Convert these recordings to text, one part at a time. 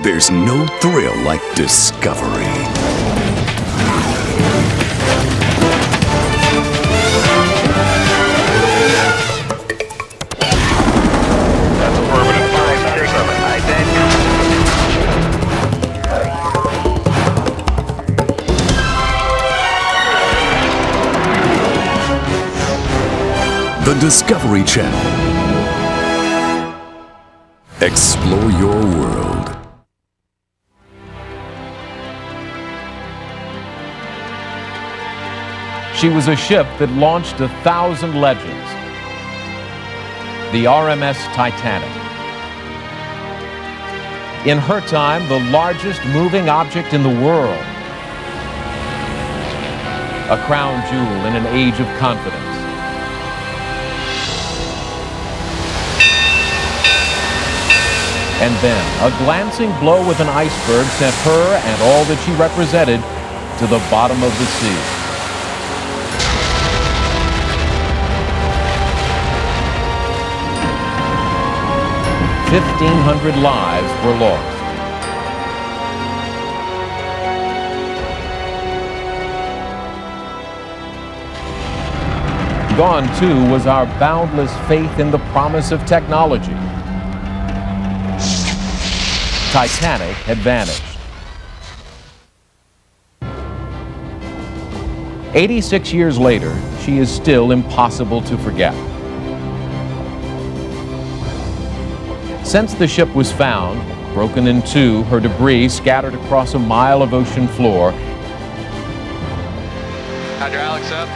There's no thrill like discovery. That's affirmative. 567. The Discovery Channel. Explore your world. She was a ship that launched 1,000 legends. The RMS Titanic. In her time, the largest moving object in the world. A crown jewel in an age of confidence. And then, a glancing blow with an iceberg sent her and all that she represented to the bottom of the sea. $1,500 lives were lost. Gone, too, was our boundless faith in the promise of technology. Titanic had vanished. 86 years later, she is still impossible to forget. Since the ship was found, broken in two, her debris scattered across a mile of ocean floor, Hydraulics up.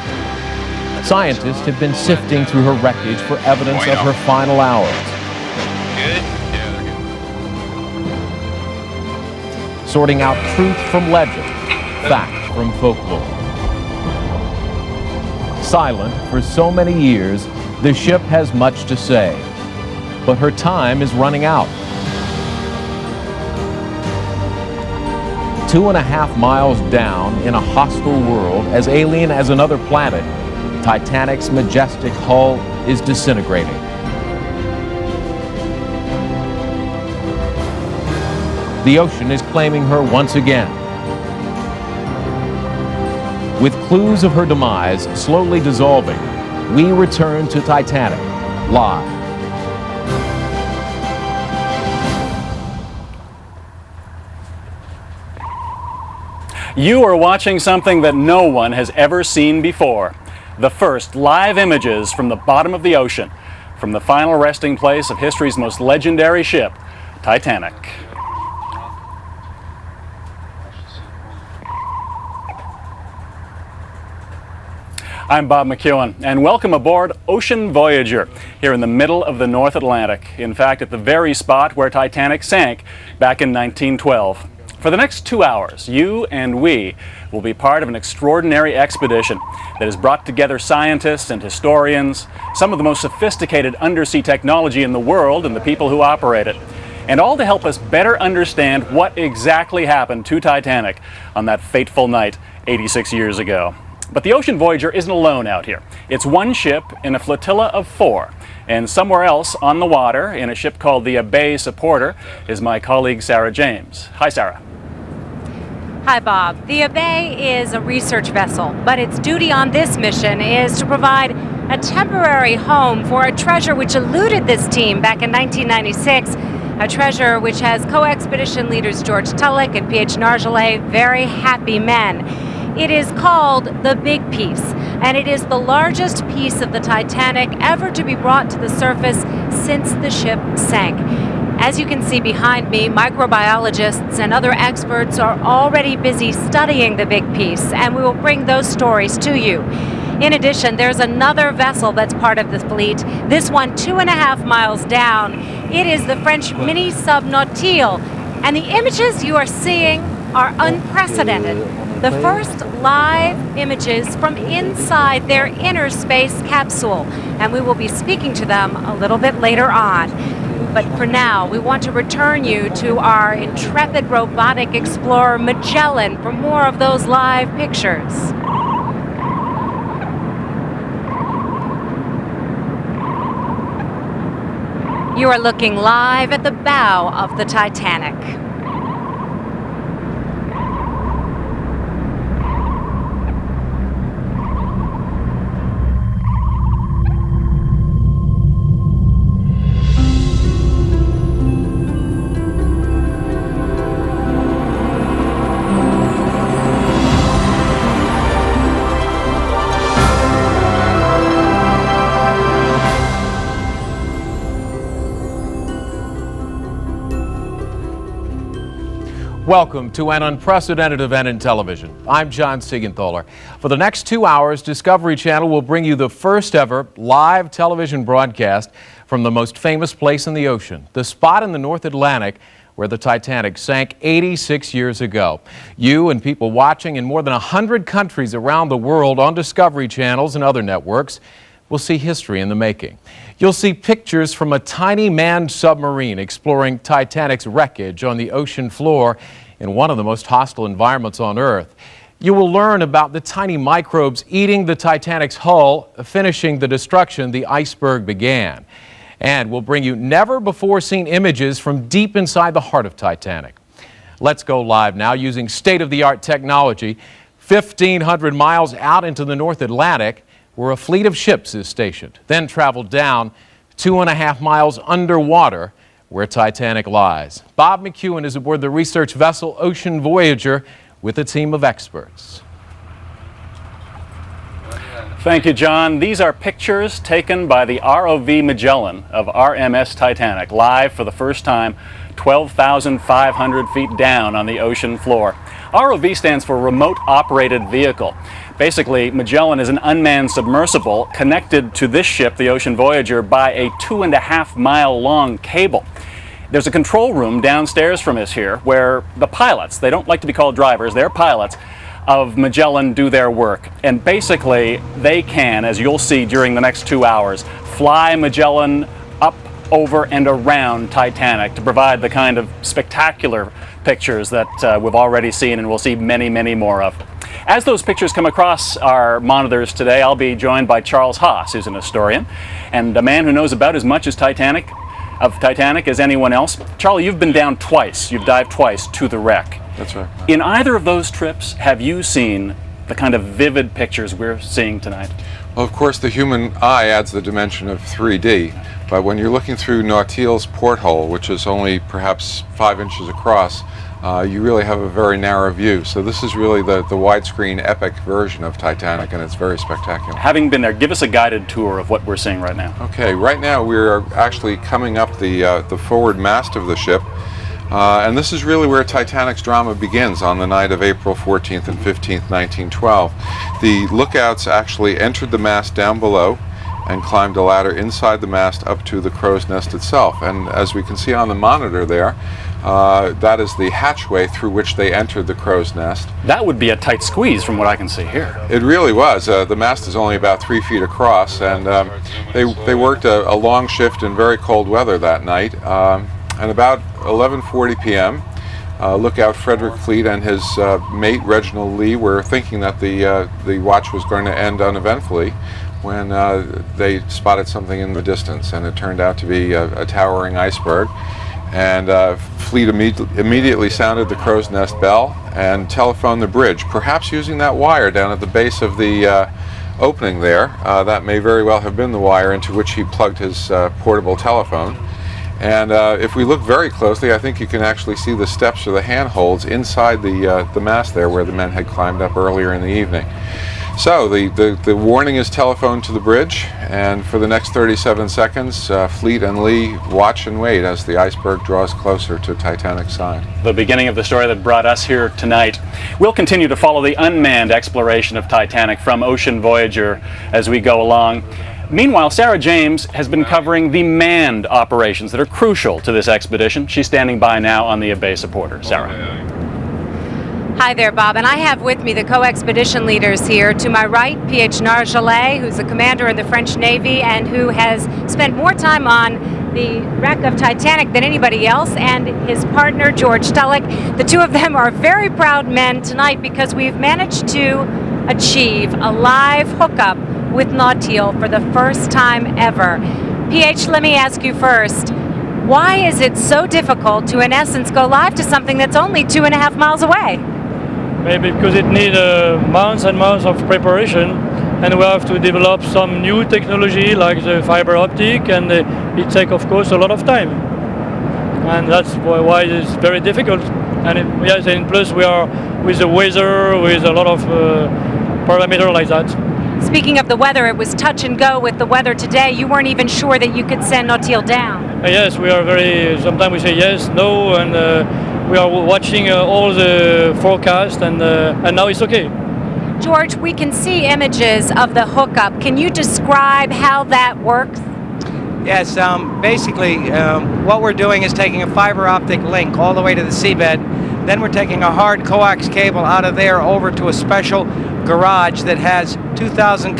scientists have been sifting through her wreckage for evidence of her final hours. Good? Yeah, they're good. Sorting out truth from legend, fact from folklore. Silent for so many years, the ship has much to say, but her time is running out. 2.5 miles down in a hostile world, as alien as another planet, Titanic's majestic hull is disintegrating. The ocean is claiming her once again. With clues of her demise slowly dissolving, we return to Titanic, live. You are watching something that no one has ever seen before. The first live images from the bottom of the ocean, from the final resting place of history's most legendary ship, Titanic. I'm Bob McEwen, and welcome aboard Ocean Voyager, here in the middle of the North Atlantic. In fact, at the very spot where Titanic sank back in 1912. For the next 2 hours, you and we will be part of an extraordinary expedition that has brought together scientists and historians, some of the most sophisticated undersea technology in the world, and the people who operate it. And all to help us better understand what exactly happened to Titanic on that fateful night 86 years ago. But the Ocean Voyager isn't alone out here. It's one ship in a flotilla of 4. And somewhere else on the water, in a ship called the Bay Supporter, is my colleague Sarah James. Hi, Sarah. Hi, Bob. The Bay is a research vessel, but its duty on this mission is to provide a temporary home for a treasure which eluded this team back in 1996, a treasure which has co-expedition leaders George Tulloch and P.H. Nargeolet very happy men. It is called the Big Piece, and it is the largest piece of the Titanic ever to be brought to the surface since the ship sank. As you can see behind me, microbiologists and other experts are already busy studying the Big Piece, and we will bring those stories to you. In addition, there's another vessel that's part of the fleet, this one 2.5 miles down. It is the French mini-sub Nautile, and the images you are seeing are unprecedented. The first live images from inside their inner space capsule, and we will be speaking to them a little bit later on. But for now, we want to return you to our intrepid robotic explorer Magellan for more of those live pictures. You are looking live at the bow of the Titanic. Welcome to an unprecedented event in television. I'm John Siegenthaler. For the next 2 hours, Discovery Channel will bring you the first ever live television broadcast from the most famous place in the ocean, the spot in the North Atlantic where the Titanic sank 86 years ago. You and people watching in more than 100 countries around the world on Discovery Channels and other networks will see history in the making. You'll see pictures from a tiny manned submarine exploring Titanic's wreckage on the ocean floor in one of the most hostile environments on Earth. You will learn about the tiny microbes eating the Titanic's hull, finishing the destruction the iceberg began. And we'll bring you never-before-seen images from deep inside the heart of Titanic. Let's go live now using state-of-the-art technology, 1,500 miles out into the North Atlantic, where a fleet of ships is stationed, then travel down 2.5 miles underwater where Titanic lies. Bob McEwen is aboard the research vessel Ocean Voyager with a team of experts. Thank you, John. These are pictures taken by the ROV Magellan of RMS Titanic, live for the first time 12,500 feet down on the ocean floor. ROV stands for Remote Operated Vehicle. Basically, Magellan is an unmanned submersible connected to this ship, the Ocean Voyager, by a 2.5 mile long cable. There's a control room downstairs from us here where the pilots, they don't like to be called drivers, they're pilots, of Magellan do their work. And basically, they can, as you'll see during the next 2 hours, fly Magellan up, over, and around Titanic to provide the kind of spectacular pictures that we've already seen and we'll see many, many more of. As those pictures come across our monitors today, I'll be joined by Charles Haas, who's an historian and a man who knows about as much as Titanic as anyone else. Charlie, you've been down twice. You've dived twice to the wreck. That's right. In either of those trips, have you seen the kind of vivid pictures we're seeing tonight? Well, of course, the human eye adds the dimension of 3D, but when you're looking through Nautile's porthole, which is only perhaps 5 inches across, you really have a very narrow view. So this is really the widescreen epic version of Titanic, and it's very spectacular. Having been there, give us a guided tour of what we're seeing right now. Okay, right now we're actually coming up the forward mast of the ship, and this is really where Titanic's drama begins on the night of April 14th and 15th, 1912. The lookouts actually entered the mast down below and climbed a ladder inside the mast up to the crow's nest itself. And as we can see on the monitor there, that is the hatchway through which they entered the crow's nest. That would be a tight squeeze from what I can see here. It really was. The mast is only about 3 feet across, and they worked a long shift in very cold weather that night. And about 11:40 p.m., lookout Frederick Fleet and his mate Reginald Lee were thinking that the watch was going to end uneventfully when they spotted something in the distance, and it turned out to be a towering iceberg. And Fleet immediately sounded the crow's nest bell and telephoned the bridge, perhaps using that wire down at the base of the opening there. That may very well have been the wire into which he plugged his portable telephone. And if we look very closely, I think you can actually see the steps or the handholds inside the mast there where the men had climbed up earlier in the evening. So the warning is telephoned to the bridge, and for the next 37 seconds, Fleet and Lee watch and wait as the iceberg draws closer to Titanic's side. The beginning of the story that brought us here tonight. We'll continue to follow the unmanned exploration of Titanic from Ocean Voyager as we go along. Meanwhile, Sarah James has been covering the manned operations that are crucial to this expedition. She's standing by now on the Abay supporter. Sarah. Hi there, Bob, and I have with me the co-expedition leaders here. To my right, P.H. Nargelet, who's the commander in the French Navy and who has spent more time on the wreck of Titanic than anybody else, and his partner, George Tulloch. The two of them are very proud men tonight because we've managed to achieve a live hookup with Nautile for the first time ever. P.H., let me ask you first, why is it so difficult to, in essence, go live to something that's only 2.5 miles away? Maybe because it needs months and months of preparation, and we have to develop some new technology like the fiber optic, and it takes, of course, a lot of time. And that's why it's very difficult. And yes, and plus we are with the weather, with a lot of parameters like that. Speaking of the weather, it was touch and go with the weather today. You weren't even sure that you could send Nautile down. Yes, we are very, sometimes we say yes, no, and we are watching all the forecast, and now it's okay. George, we can see images of the hookup. Can you describe how that works? Yes, basically what we're doing is taking a fiber optic link all the way to the seabed. Then we're taking a hard coax cable out of there over to a special garage that has 2,000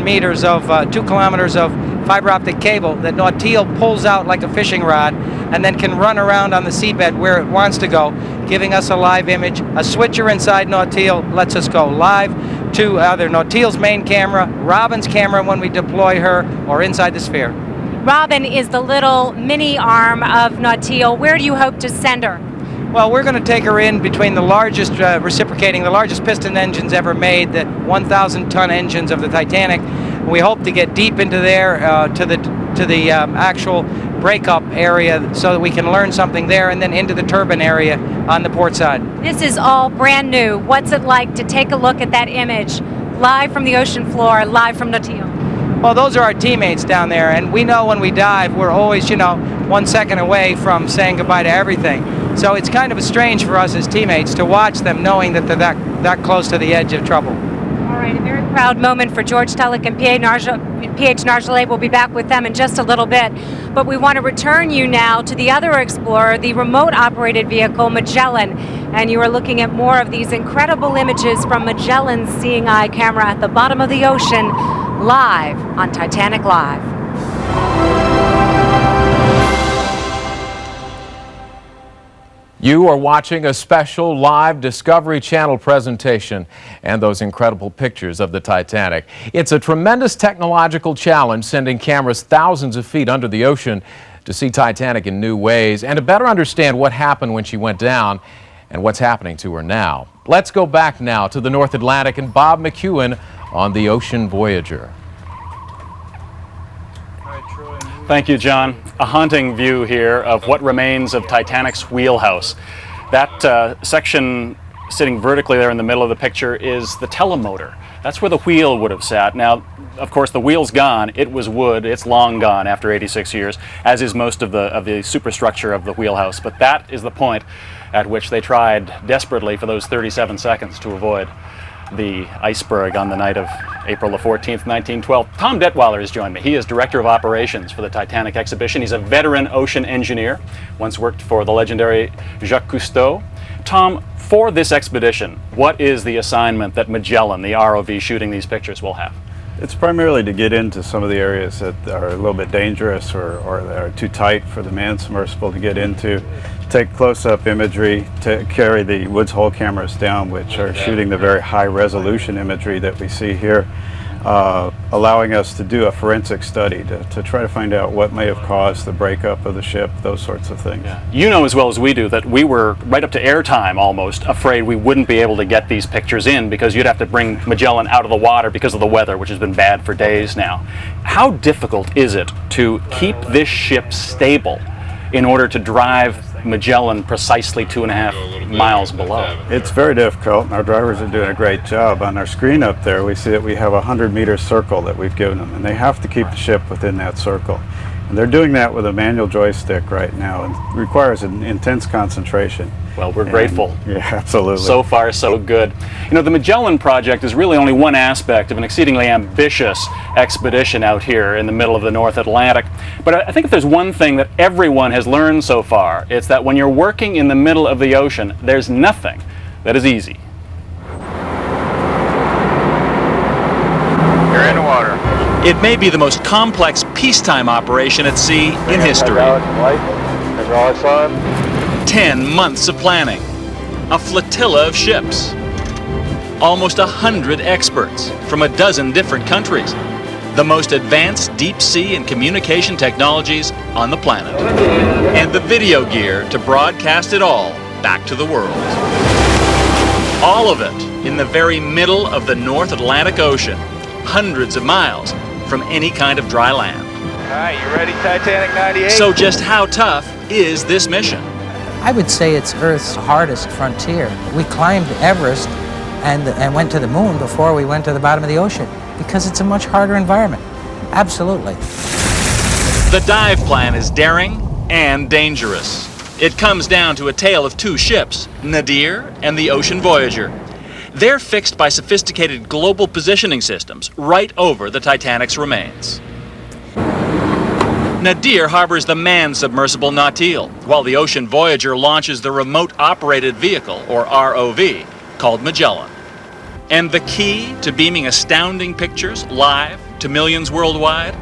meters of 2 kilometers of fiber optic cable that Nautil pulls out like a fishing rod and then can run around on the seabed where it wants to go, giving us a live image. A switcher inside Nautil lets us go live to either Nautil's main camera, Robin's camera when we deploy her, or inside the sphere. Robin is the little mini arm of Nautil. Where do you hope to send her? Well, we're going to take her in between the largest the largest piston engines ever made, the 1,000-ton engines of the Titanic. We hope to get deep into there to the actual breakup area so that we can learn something there, and then into the turbine area on the port side. This is all brand new. What's it like to take a look at that image live from the ocean floor, live from Nautil? Well, those are our teammates down there, and we know when we dive, we're always, 1 second away from saying goodbye to everything. So it's kind of strange for us as teammates to watch them knowing that they're that close to the edge of trouble. All right, a very proud moment for George Telek and PH Nargeolet. We'll be back with them in just a little bit. But we want to return you now to the other explorer, the remote-operated vehicle, Magellan. And you are looking at more of these incredible images from Magellan's Seeing Eye camera at the bottom of the ocean, live on Titanic Live. You are watching a special live Discovery Channel presentation and those incredible pictures of the Titanic. It's a tremendous technological challenge, sending cameras thousands of feet under the ocean to see Titanic in new ways and to better understand what happened when she went down and what's happening to her now. Let's go back now to the North Atlantic and Bob McEwen on the Ocean Voyager. Thank you, John. A haunting view here of what remains of Titanic's wheelhouse. That section sitting vertically there in the middle of the picture is the telemotor. That's where the wheel would have sat. Now, of course, the wheel's gone. It was wood. It's long gone after 86 years, as is most of the superstructure of the wheelhouse. But that is the point at which they tried desperately for those 37 seconds to avoid the iceberg on the night of April the 14th, 1912. Tom Detweiler has joined me. He is Director of Operations for the Titanic exhibition. He's a veteran ocean engineer, once worked for the legendary Jacques Cousteau. Tom, for this expedition, what is the assignment that Magellan, the ROV shooting these pictures, will have? It's primarily to get into some of the areas that are a little bit dangerous or that are too tight for the manned submersible to get into. Take close-up imagery, to carry the Woods Hole cameras down, which are shooting the very high-resolution imagery that we see here, allowing us to do a forensic study to try to find out what may have caused the breakup of the ship, those sorts of things. Yeah. You know as well as we do that we were, right up to airtime almost, afraid we wouldn't be able to get these pictures in because you'd have to bring Magellan out of the water because of the weather, which has been bad for days now. How difficult is it to keep this ship stable in order to drive Magellan precisely 2.5 miles below? It's very difficult, and our drivers are doing a great job. On our screen up there, we see that we have a 100-meter circle that we've given them, and they have to keep the ship within that circle. And they're doing that with a manual joystick right now, and it requires an intense concentration. Well, we're grateful. Yeah, absolutely. So far, so good. You know, the Magellan project is really only one aspect of an exceedingly ambitious expedition out here in the middle of the North Atlantic. But I think if there's one thing that everyone has learned so far, it's that when you're working in the middle of the ocean, there's nothing that is easy. You're in the water. It may be the most complex peacetime operation at sea in history. Hydraulics on. 10 months of planning, a flotilla of ships, almost 100 experts from a dozen different countries, the most advanced deep sea and communication technologies on the planet, and the video gear to broadcast it all back to the world. All of it in the very middle of the North Atlantic Ocean, hundreds of miles from any kind of dry land. All right, you ready, Titanic 98? So just how tough is this mission? I would say it's Earth's hardest frontier. We climbed Everest and went to the moon before we went to the bottom of the ocean because it's a much harder environment. Absolutely. The dive plan is daring and dangerous. It comes down to a tale of two ships, Nadir and the Ocean Voyager. They're fixed by sophisticated global positioning systems right over the Titanic's remains. Nadir harbors the manned submersible Nautil, while the Ocean Voyager launches the remote-operated vehicle, or ROV, called Magellan. And the key to beaming astounding pictures live to millions worldwide?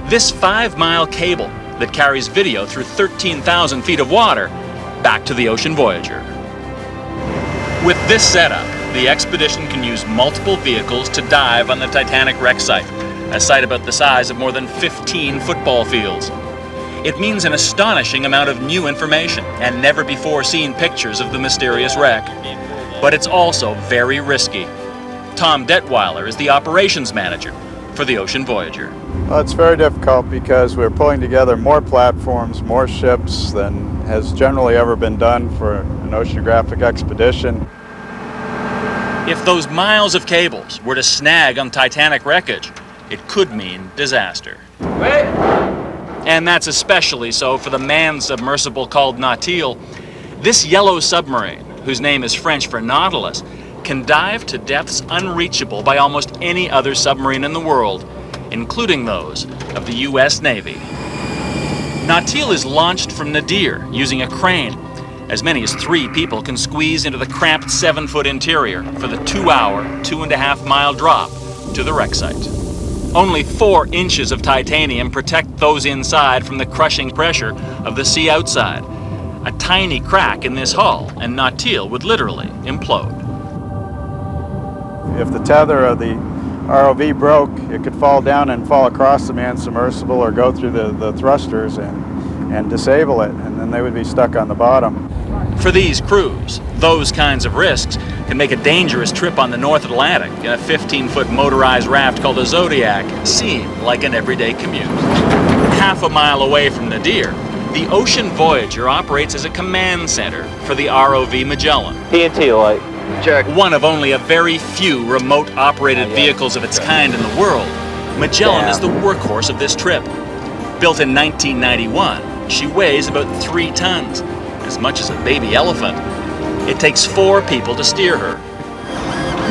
This 5-mile cable that carries video through 13,000 feet of water back to the Ocean Voyager. With this setup, the expedition can use multiple vehicles to dive on the Titanic wreck site, a site about the size of more than 15 football fields. It means an astonishing amount of new information and never-before-seen pictures of the mysterious wreck. But it's also very risky. Tom Detweiler is the operations manager for the Ocean Voyager. Well, it's very difficult because we're pulling together more platforms, more ships than has generally ever been done for an oceanographic expedition. If those miles of cables were to snag on Titanic wreckage, it could mean disaster. Wait! And that's especially so for the manned submersible called Nautil. This yellow submarine, whose name is French for Nautilus, can dive to depths unreachable by almost any other submarine in the world, including those of the U.S. Navy. Nautil is launched from Nadir using a crane. As many as 3 people can squeeze into the cramped 7-foot interior for the 2-hour, 2.5-mile drop to the wreck site. Only 4 inches of titanium protect those inside from the crushing pressure of the sea outside. A tiny crack in this hull, and Nautil would literally implode. If the tether of the ROV broke, it could fall down and fall across the manned submersible or go through the thrusters and disable it, and then they would be stuck on the bottom. For these crews, those kinds of risks can make a dangerous trip on the North Atlantic in a 15-foot motorized raft called a Zodiac seem like an everyday commute. Half a mile away from Nadir, the Ocean Voyager operates as a command center for the ROV Magellan. TNT light. Check. One of only a very few remote-operated vehicles of its kind in the world, Magellan is the workhorse of this trip. Built in 1991, she weighs about 3 tons, as much as a baby elephant. It takes 4 people to steer her,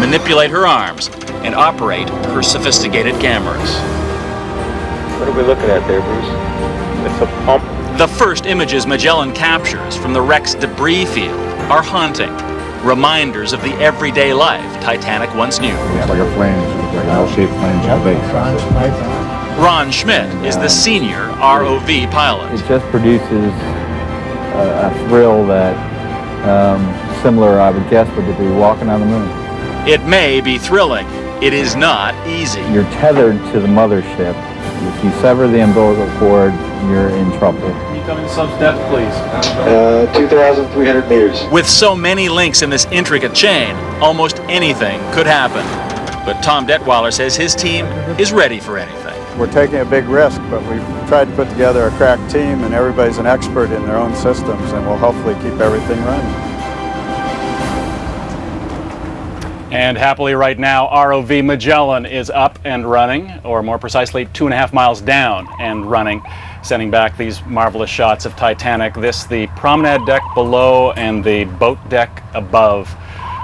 manipulate her arms, and operate her sophisticated cameras. What are we looking at there, Bruce? It's a pump. The first images Magellan captures from the wreck's debris field are haunting, reminders of the everyday life Titanic once knew. Yeah, like a flange, like an L-shaped flange on the base. Ron Schmidt is the senior ROV pilot. It just produces a thrill that, similar, I would guess, would be walking on the moon. It may be thrilling. It is not easy. You're tethered to the mothership. If you sever the umbilical cord, you're in trouble. Can you come in some depth, please? 2,300 meters. With so many links in this intricate chain, almost anything could happen. But Tom Detweiler says his team is ready for anything. We're taking a big risk, but we've tried to put together a crack team, and everybody's an expert in their own systems, and we'll hopefully keep everything running. And happily right now, ROV Magellan is up and running, or more precisely 2.5 miles down and running, sending back these marvelous shots of Titanic. This, the promenade deck below and the boat deck above.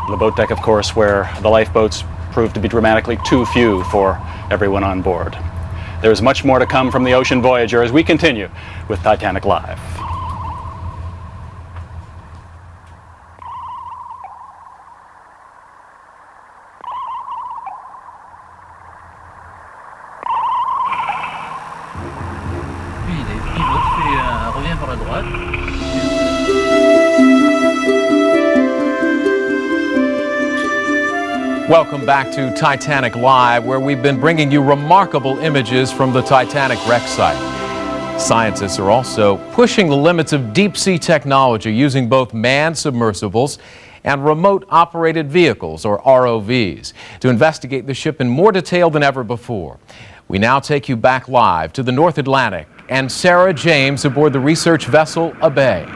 The boat deck, of course, where the lifeboats proved to be dramatically too few for everyone on board. There is much more to come from the Ocean Voyager as we continue with Titanic Live. Welcome back to Titanic Live, where we've been bringing you remarkable images from the Titanic wreck site. Scientists are also pushing the limits of deep-sea technology using both manned submersibles and remote-operated vehicles, or ROVs, to investigate the ship in more detail than ever before. We now take you back live to the North Atlantic and Sarah James aboard the research vessel Abe.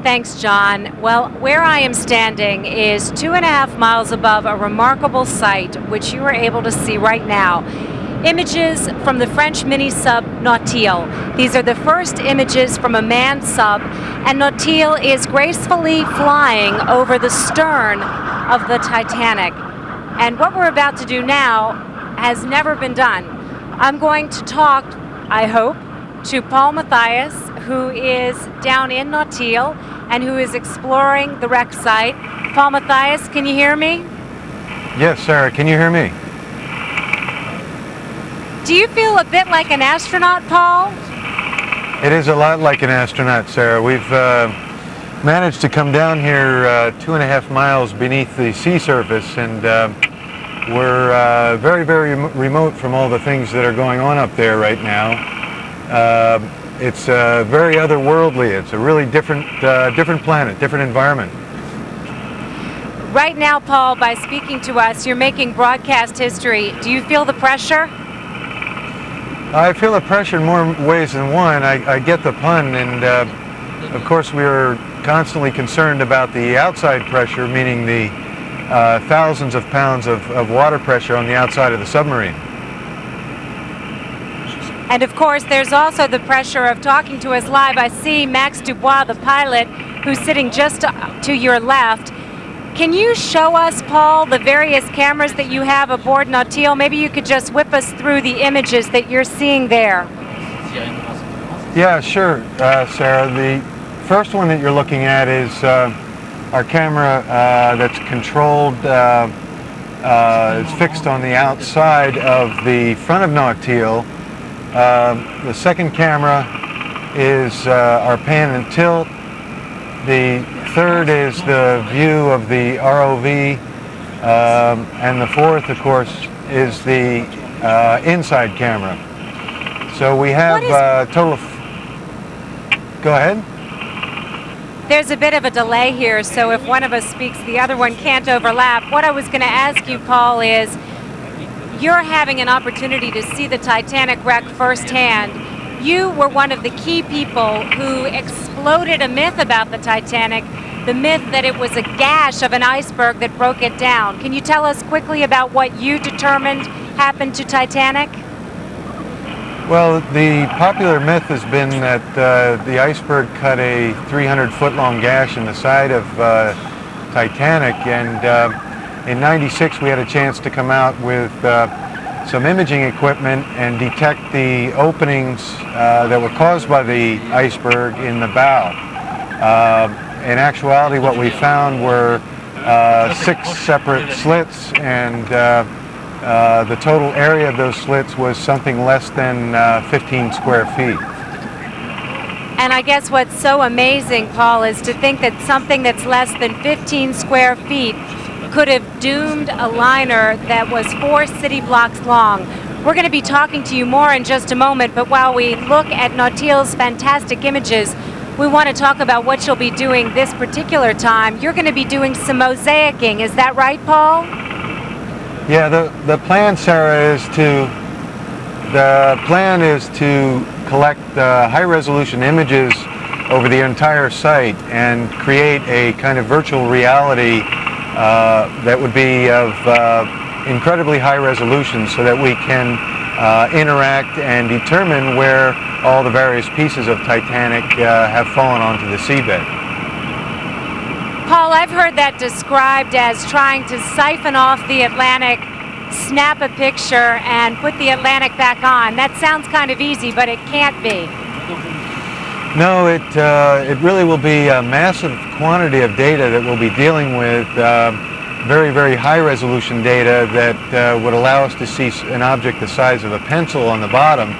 Thanks, John. Well, where I am standing is 2.5 miles above a remarkable sight, which you are able to see right now. Images from the French mini-sub Nautil. These are the first images from a manned sub, and Nautil is gracefully flying over the stern of the Titanic. And what we're about to do now has never been done. I'm going to talk, I hope, to Paul Mathias, who is down in Nautil and who is exploring the wreck site. Paul Mathias, can you hear me? Yes, Sarah, can you hear me? Do you feel a bit like an astronaut, Paul? It is a lot like an astronaut, Sarah. We've managed to come down here 2.5 miles beneath the sea surface, and we're very, very remote from all the things that are going on up there right now. It's very otherworldly. It's a really different planet, different environment. Right now, Paul, by speaking to us, you're making broadcast history. Do you feel the pressure? I feel the pressure in more ways than one. I get the pun, and of course we are constantly concerned about the outside pressure, meaning the thousands of pounds of water pressure on the outside of the submarine. And of course, there's also the pressure of talking to us live. I see Max Dubois, the pilot, who's sitting just to your left. Can you show us, Paul, the various cameras that you have aboard Nautil? Maybe you could just whip us through the images that you're seeing there. Yeah, sure, Sarah. The first one that you're looking at is our camera that's controlled, it's fixed on the outside of the front of Nautil. The second camera is our pan and tilt. The third is the view of the ROV, and the fourth, of course, is the inside camera. So we have a total of... Go ahead. There's a bit of a delay here, so if one of us speaks, the other one can't overlap. What I was going to ask you, Paul, is you're having an opportunity to see the Titanic wreck firsthand. You were one of the key people who exploded a myth about the Titanic, the myth that it was a gash of an iceberg that broke it down. Can you tell us quickly about what you determined happened to Titanic? Well, the popular myth has been that the iceberg cut a 300-foot-long gash in the side of Titanic, and in '96 we had a chance to come out with some imaging equipment and detect the openings that were caused by the iceberg in the bow. In actuality, what we found were 6 separate slits, and the total area of those slits was something less than 15 square feet. And I guess what's so amazing, Paul, is to think that something that's less than 15 square feet could have doomed a liner that was 4 city blocks long. We're going to be talking to you more in just a moment, but while we look at Nautil's fantastic images, we want to talk about what you'll be doing this particular time. You're going to be doing some mosaicing, is that right, Paul? Yeah, the plan, Sarah, is to collect high-resolution images over the entire site and create a kind of virtual reality that would be of incredibly high resolution, so that we can interact and determine where all the various pieces of Titanic have fallen onto the seabed. Paul, I've heard that described as trying to siphon off the Atlantic, snap a picture, and put the Atlantic back on. That sounds kind of easy, but it can't be. No, it really will be a massive quantity of data that we'll be dealing with, very, very high resolution data that would allow us to see an object the size of a pencil on the bottom.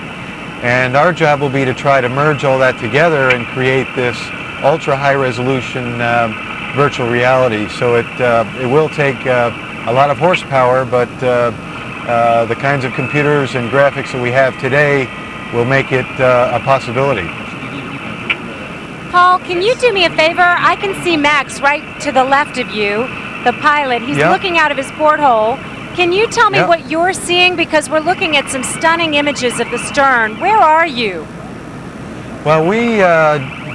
And our job will be to try to merge all that together and create this ultra high resolution virtual reality. So it will take a lot of horsepower, but the kinds of computers and graphics that we have today will make it a possibility. Paul, can you do me a favor? I can see Max right to the left of you, the pilot. He's looking out of his porthole. Can you tell me what you're seeing? Because we're looking at some stunning images of the stern. Where are you? Well, we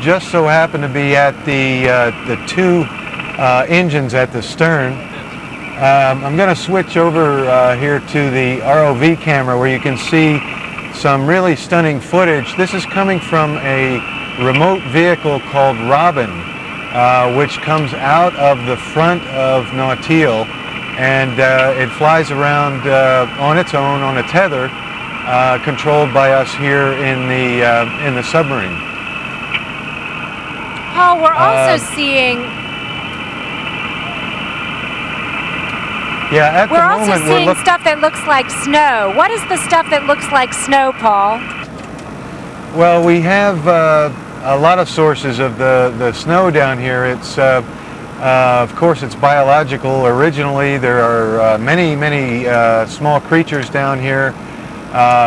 just so happen to be at the 2 engines at the stern. I'm going to switch over here to the ROV camera where you can see some really stunning footage. This is coming from a remote vehicle called Robin, which comes out of the front of Nautil, and it flies around on its own on a tether, controlled by us here in the submarine. Paul, we're also seeing. Yeah, at the moment we're also seeing stuff that looks like snow. What is the stuff that looks like snow, Paul? Well, we have a lot of sources of the snow down here. It's of course it's biological. Originally, there are many small creatures down here.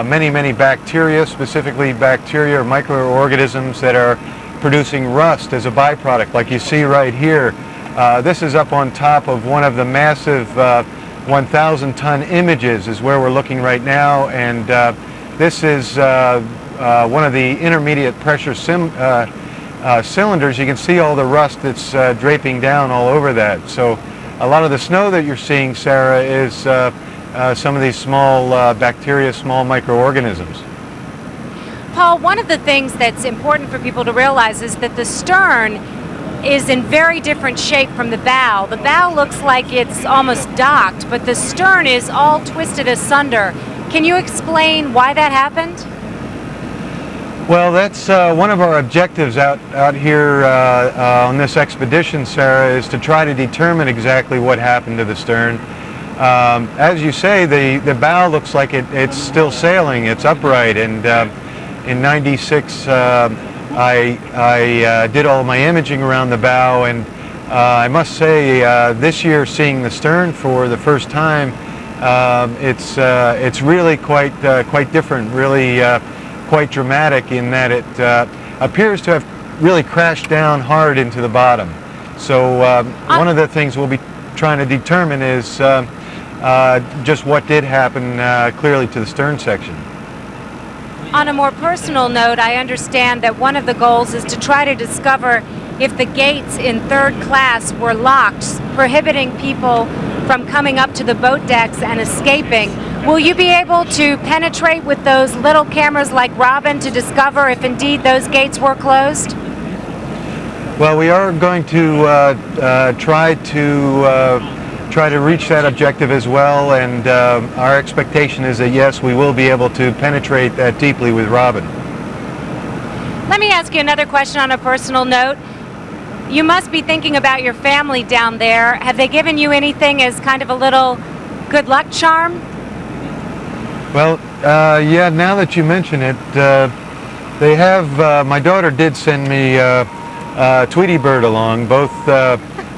Many bacteria, specifically bacteria or microorganisms that are producing rust as a byproduct, like you see right here. This is up on top of one of the massive 1,000-ton images is where we're looking right now, and this is one of the intermediate pressure cylinders. You can see all the rust that's draping down all over that. So a lot of the snow that you're seeing, Sarah, is some of these small bacteria, small microorganisms. Paul, one of the things that's important for people to realize is that the stern is in very different shape from the bow. The bow looks like it's almost docked, but the stern is all twisted asunder. Can you explain why that happened? Well, that's one of our objectives out here on this expedition, Sarah, is to try to determine exactly what happened to the stern. As you say, the bow looks like it's still sailing, it's upright, and in '96 I did all my imaging around the bow, and I must say this year, seeing the stern for the first time, it's really quite different, really quite dramatic in that it appears to have really crashed down hard into the bottom. So one of the things we'll be trying to determine is just what did happen clearly to the stern section. On a more personal note, I understand that one of the goals is to try to discover if the gates in third class were locked, prohibiting people from coming up to the boat decks and escaping. Will you be able to penetrate with those little cameras like Robin to discover if indeed those gates were closed? Well, we are going to try to reach that objective as well, and our expectation is that yes, we will be able to penetrate that deeply with Robin. Let me ask you another question on a personal note. You must be thinking about your family down there. Have they given you anything as kind of a little good luck charm? Well, yeah, now that you mention it, they have, my daughter did send me Tweety Bird along. Both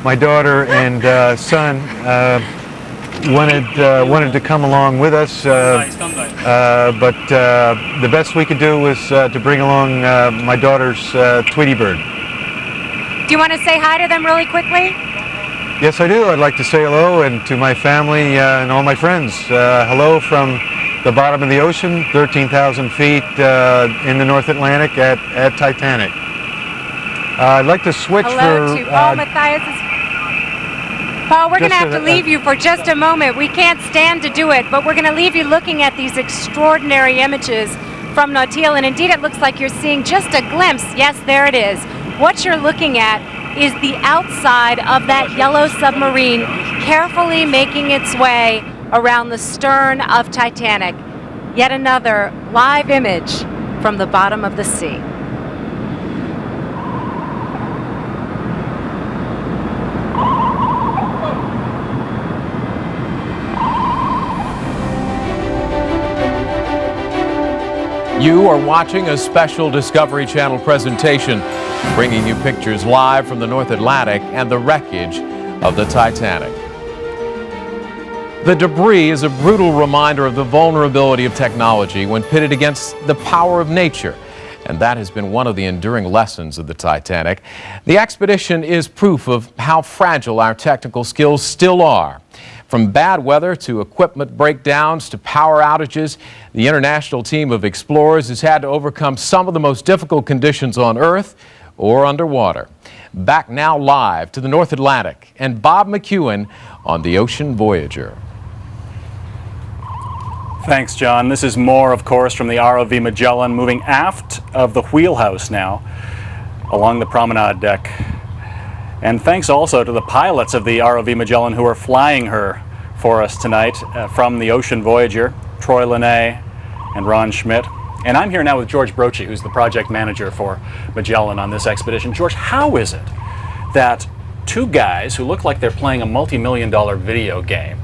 my daughter and son wanted to come along with us, but the best we could do was to bring along my daughter's Tweety Bird. Do you want to say hi to them really quickly? Yes, I do. I'd like to say hello and to my family and all my friends. Hello from the bottom of the ocean, 13,000 feet in the North Atlantic at Titanic. I'd like to switch Hello to Paul Mathias. Paul, we're going to have to leave you for just a moment. We can't stand to do it, but we're going to leave you looking at these extraordinary images from Nautil, and indeed it looks like you're seeing just a glimpse. Yes, there it is. What you're looking at is the outside of that yellow submarine carefully making its way around the stern of Titanic. Yet another live image from the bottom of the sea. You are watching a special Discovery Channel presentation, bringing you pictures live from the North Atlantic and the wreckage of the Titanic. The debris is a brutal reminder of the vulnerability of technology when pitted against the power of nature, and that has been one of the enduring lessons of the Titanic. The expedition is proof of how fragile our technical skills still are. From bad weather to equipment breakdowns to power outages, the international team of explorers has had to overcome some of the most difficult conditions on Earth or underwater. Back now live to the North Atlantic and Bob McEwen on the Ocean Voyager. Thanks, John. This is more, of course, from the ROV Magellan moving aft of the wheelhouse now along the promenade deck. And thanks also to the pilots of the ROV Magellan who are flying her for us tonight from the Ocean Voyager, Troy Linné and Ron Schmidt. And I'm here now with George Brochi, who's the project manager for Magellan on this expedition. George, how is it that two guys who look like they're playing a multi-million-dollar video game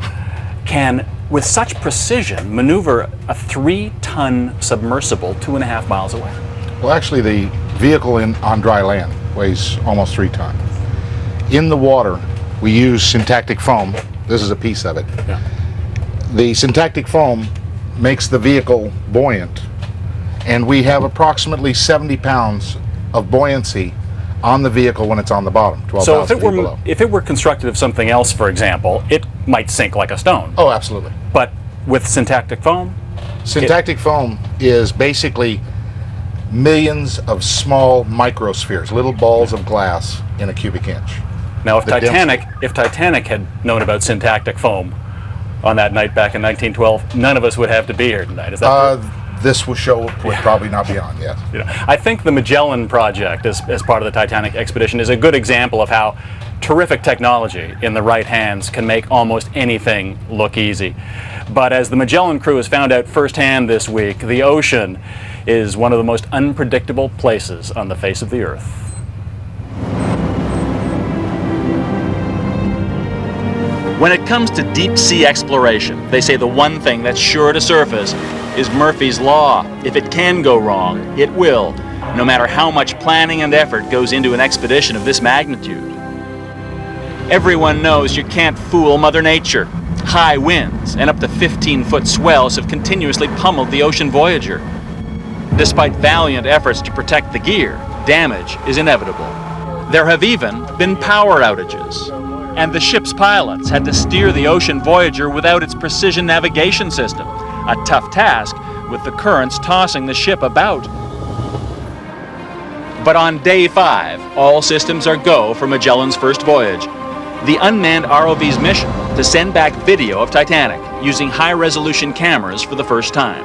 can, with such precision, maneuver a 3-ton submersible 2.5 miles away? Well, actually, the vehicle on dry land weighs almost 3 tons. In the water, we use syntactic foam. This is a piece of it. Yeah. The syntactic foam makes the vehicle buoyant, and we have approximately 70 pounds of buoyancy on the vehicle when it's on the bottom, 12,000 feet below. If it were constructed of something else, for example, it might sink like a stone. Oh, absolutely. But with syntactic foam? Syntactic foam is basically millions of small microspheres, little balls of glass in a cubic inch. Now, if Titanic had known about syntactic foam on that night back in 1912, none of us would have to be here tonight. Is that true? This show would probably not be on, yes. You know, I think the Magellan project, as part of the Titanic expedition, is a good example of how terrific technology in the right hands can make almost anything look easy. But as the Magellan crew has found out firsthand this week, the ocean is one of the most unpredictable places on the face of the earth. When it comes to deep sea exploration, they say the one thing that's sure to surface is Murphy's Law. If it can go wrong, it will, no matter how much planning and effort goes into an expedition of this magnitude. Everyone knows you can't fool Mother Nature. High winds and up to 15-foot swells have continuously pummeled the Ocean Voyager. Despite valiant efforts to protect the gear, damage is inevitable. There have even been power outages, and the ship's pilots had to steer the Ocean Voyager without its precision navigation system, a tough task with the currents tossing the ship about. But on day 5, all systems are go for Magellan's first voyage. The unmanned ROV's mission to send back video of Titanic using high-resolution cameras for the first time.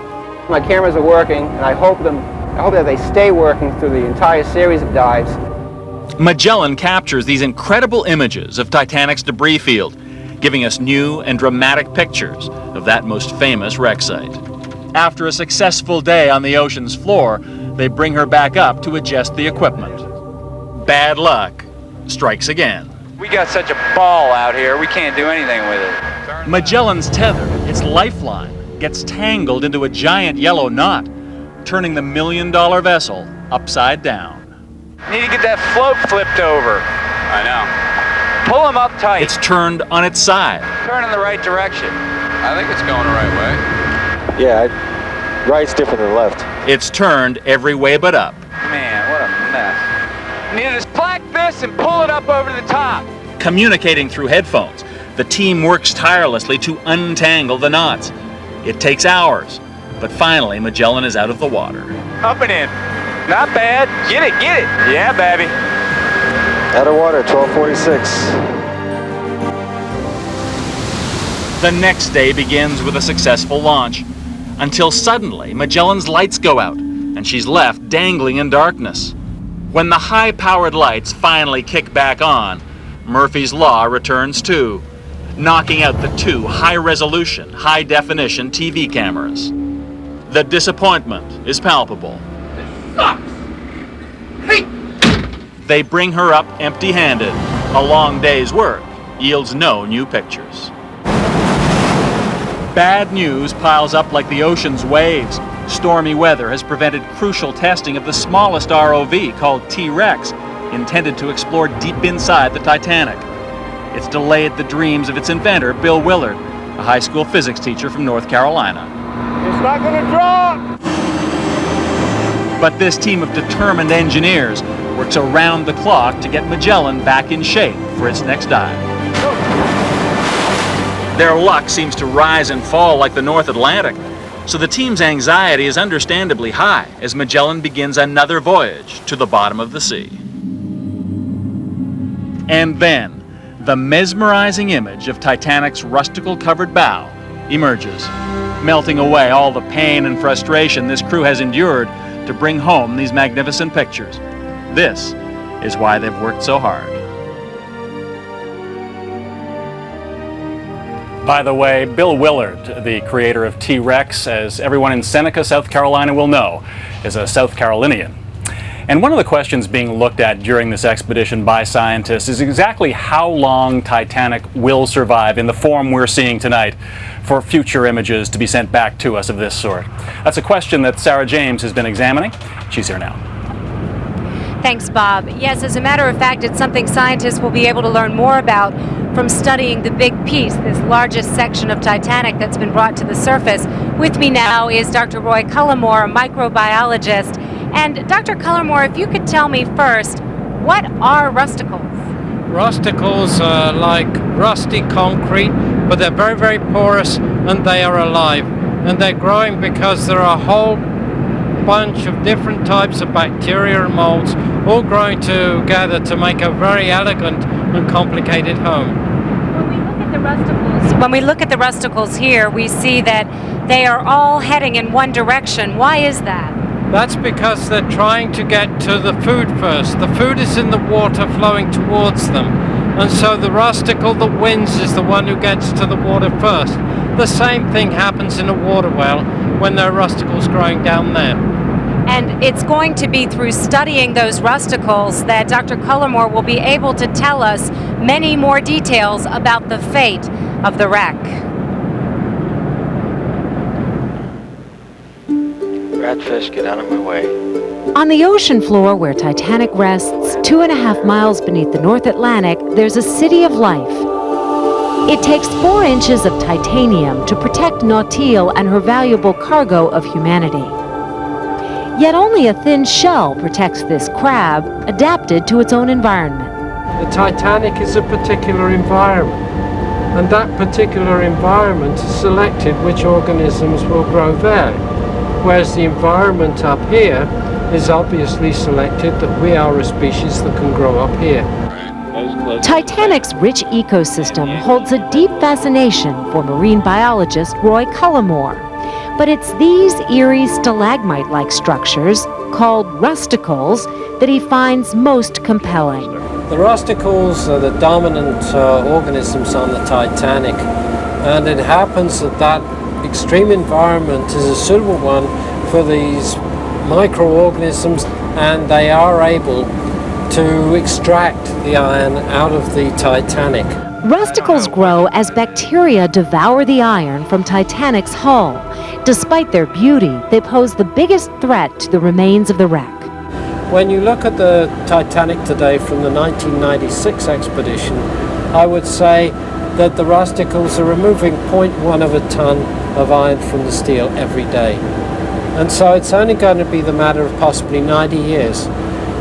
My cameras are working, and I hope that they stay working through the entire series of dives. Magellan captures these incredible images of Titanic's debris field, giving us new and dramatic pictures of that most famous wreck site. After a successful day on the ocean's floor, they bring her back up to adjust the equipment. Bad luck strikes again. We got such a ball out here, we can't do anything with it. Magellan's tether, its lifeline, gets tangled into a giant yellow knot, turning the million-dollar vessel upside down. Need to get that float flipped over. I know. Pull them up tight. It's turned on its side. Turn in the right direction. I think it's going the right way. Yeah, right's different than left. It's turned every way but up. Man, what a mess. Need to slack this and pull it up over the top. Communicating through headphones, the team works tirelessly to untangle the knots. It takes hours, but finally Magellan is out of the water. Up and in. Not bad. Get it, get it. Yeah, baby. Out of water, 1246. The next day begins with a successful launch, until suddenly Magellan's lights go out, and she's left dangling in darkness. When the high-powered lights finally kick back on, Murphy's Law returns too, knocking out the 2 high-resolution, high-definition TV cameras. The disappointment is palpable. They bring her up empty-handed. A long day's work yields no new pictures. Bad news piles up like the ocean's waves. Stormy weather has prevented crucial testing of the smallest ROV, called T-Rex, intended to explore deep inside the Titanic. It's delayed the dreams of its inventor, Bill Willard, a high school physics teacher from North Carolina. It's not gonna drop! But this team of determined engineers works around the clock to get Magellan back in shape for its next dive. Their luck seems to rise and fall like the North Atlantic, so the team's anxiety is understandably high as Magellan begins another voyage to the bottom of the sea. And then, the mesmerizing image of Titanic's rusticle-covered bow emerges, melting away all the pain and frustration this crew has endured to bring home these magnificent pictures. This is why they've worked so hard. By the way, Bill Willard, the creator of T-Rex, as everyone in Seneca, South Carolina will know, is a South Carolinian. And one of the questions being looked at during this expedition by scientists is exactly how long Titanic will survive in the form we're seeing tonight for future images to be sent back to us of this sort. That's a question that Sarah James has been examining. She's here now. Thanks, Bob. Yes, as a matter of fact, it's something scientists will be able to learn more about from studying the big piece, this largest section of Titanic that's been brought to the surface. With me now is Dr. Roy Cullimore, a microbiologist. And Dr. Cullimore, if you could tell me first, what are rusticles? Rusticles are like rusty concrete, but they're very, very porous and they are alive. And they're growing because there are a whole bunch of different types of bacteria and molds all growing together to make a very elegant and complicated home. When we look at the rusticles here, we see that they are all heading in one direction. Why is that? That's because they're trying to get to the food first. The food is in the water flowing towards them. And so the rusticle that wins is the one who gets to the water first. The same thing happens in a water well when there are rusticles growing down there. And it's going to be through studying those rusticles that Dr. Cullimore will be able to tell us many more details about the fate of the wreck. Ratfish, get out of my way. On the ocean floor where Titanic rests, 2.5 miles beneath the North Atlantic, there's a city of life. It takes 4 inches of titanium to protect Nautil and her valuable cargo of humanity. Yet only a thin shell protects this crab, adapted to its own environment. The Titanic is a particular environment, and that particular environment has selected which organisms will grow there. Whereas the environment up here is obviously selected that we are a species that can grow up here. Titanic's rich ecosystem holds a deep fascination for marine biologist Roy Cullimore. But it's these eerie stalagmite-like structures, called rusticles, that he finds most compelling. The rusticles are the dominant organisms on the Titanic, and it happens that that extreme environment is a suitable one for these microorganisms, and they are able to extract the iron out of the Titanic. Rusticles grow as bacteria devour the iron from Titanic's hull. Despite their beauty, they pose the biggest threat to the remains of the wreck. When you look at the Titanic today from the 1996 expedition, I would say that the rusticles are removing 0.1 of a ton of iron from the steel every day. And so it's only going to be the matter of possibly 90 years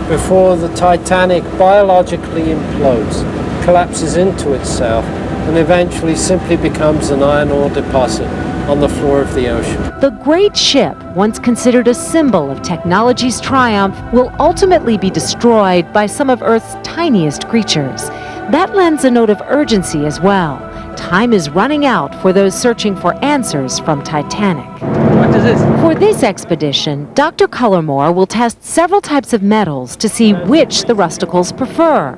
before the Titanic biologically implodes, collapses into itself, and eventually simply becomes an iron ore deposit on the floor of the ocean. The great ship, once considered a symbol of technology's triumph, will ultimately be destroyed by some of Earth's tiniest creatures. That lends a note of urgency as well. Time is running out for those searching for answers from Titanic. What is this? For this expedition, Dr. Cullimore will test several types of metals to see which the rusticles prefer.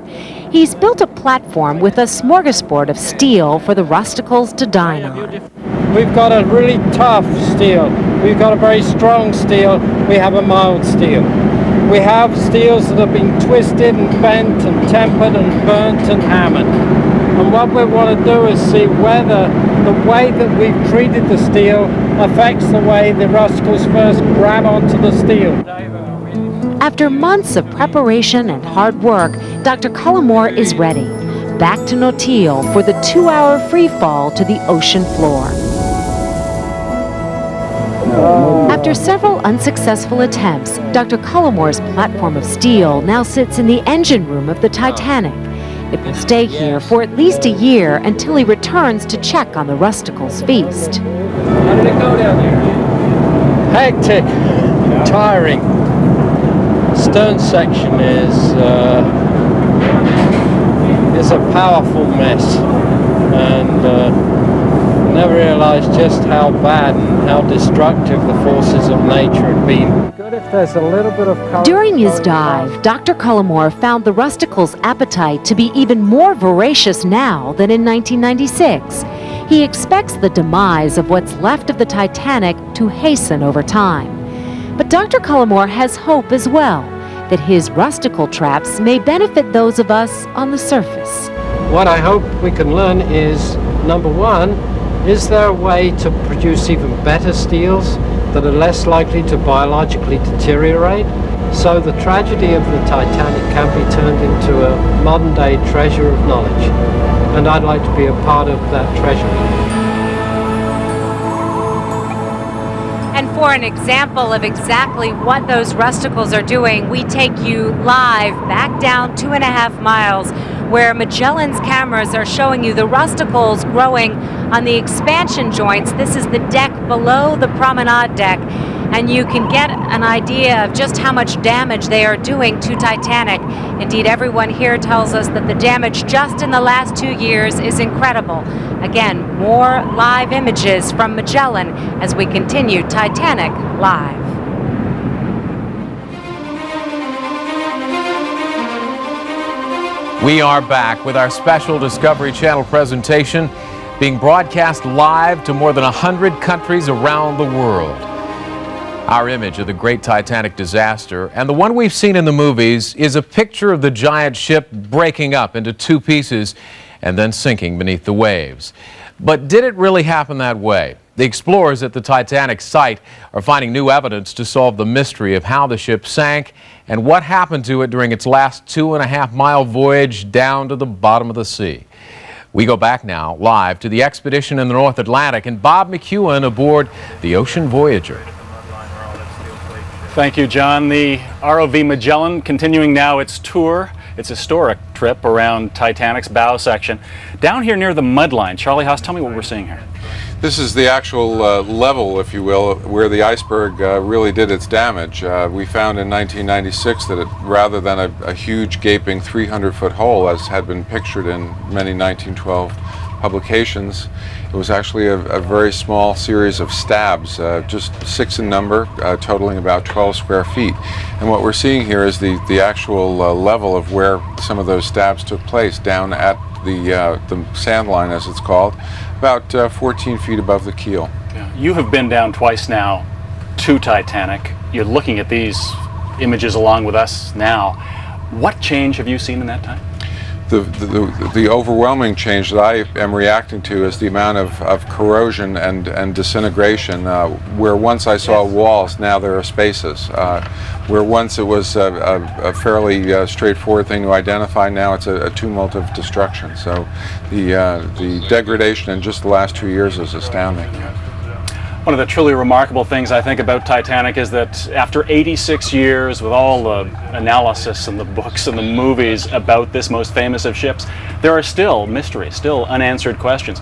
He's built a platform with a smorgasbord of steel for the rusticles to dine on. We've got a really tough steel. We've got a very strong steel. We have a mild steel. We have steels that have been twisted and bent and tempered and burnt and hammered. And what we want to do is see whether the way that we've treated the steel affects the way the rusticles first grab onto the steel. After months of preparation and hard work, Dr. Cullimore is ready. Back to Nautil for the 2-hour free fall to the ocean floor. After several unsuccessful attempts, Dr. Cullimore's platform of steel now sits in the engine room of the Titanic. It will stay here for at least a year until he returns to check on the rusticles' feast. How did it go down there? Hectic, tiring. Stern section is is a powerful mess, and never realized just how bad and how destructive the forces of nature had been. Good if there's a little bit of current. During his dive, Dr. Cullimore found the rusticle's appetite to be even more voracious now than in 1996. He expects the demise of what's left of the Titanic to hasten over time. But Dr. Cullimore has hope as well, that his rusticle traps may benefit those of us on the surface. What I hope we can learn is, number one, is there a way to produce even better steels that are less likely to biologically deteriorate? So the tragedy of the Titanic can be turned into a modern-day treasure of knowledge. And I'd like to be a part of that treasure. And for an example of exactly what those rusticles are doing, we take you live back down 2.5 miles where Magellan's cameras are showing you the rusticles growing on the expansion joints. This is the deck below the promenade deck, and you can get an idea of just how much damage they are doing to Titanic. Indeed, everyone here tells us that the damage just in the last 2 years is incredible. Again, more live images from Magellan as we continue Titanic Live. We are back with our special Discovery Channel presentation being broadcast live to more than 100 countries around the world. Our image of the great Titanic disaster, and the one we've seen in the movies, is a picture of the giant ship breaking up into two pieces and then sinking beneath the waves. But did it really happen that way? The explorers at the Titanic site are finding new evidence to solve the mystery of how the ship sank and what happened to it during its last 2.5-mile voyage down to the bottom of the sea. We go back now live to the expedition in the North Atlantic and Bob McEwen aboard the Ocean Voyager. Thank you, John. The ROV Magellan continuing now its tour, its historic trip around Titanic's bow section. Down here near the mudline, Charlie Haas, tell me what we're seeing here. This is the actual level, if you will, where the iceberg really did its damage. We found in 1996 that rather than a huge gaping 300-foot hole, as had been pictured in many 1912 publications, it was actually a very small series of stabs, just 6 in number, totaling about 12 square feet. And what we're seeing here is the actual level of where some of those stabs took place, down at the sand line, as it's called, about 14 feet above the keel. Yeah. You have been down twice now to Titanic. You're looking at these images along with us now. What change have you seen in that time? The overwhelming change that I am reacting to is the amount of corrosion and disintegration. Where once I saw walls, now there are spaces. Where once it was a fairly straightforward thing to identify, now it's a tumult of destruction. So the degradation in just the last 2 years is astounding. One of the truly remarkable things I think about Titanic is that after 86 years, with all the analysis and the books and the movies about this most famous of ships, there are still mysteries, still unanswered questions.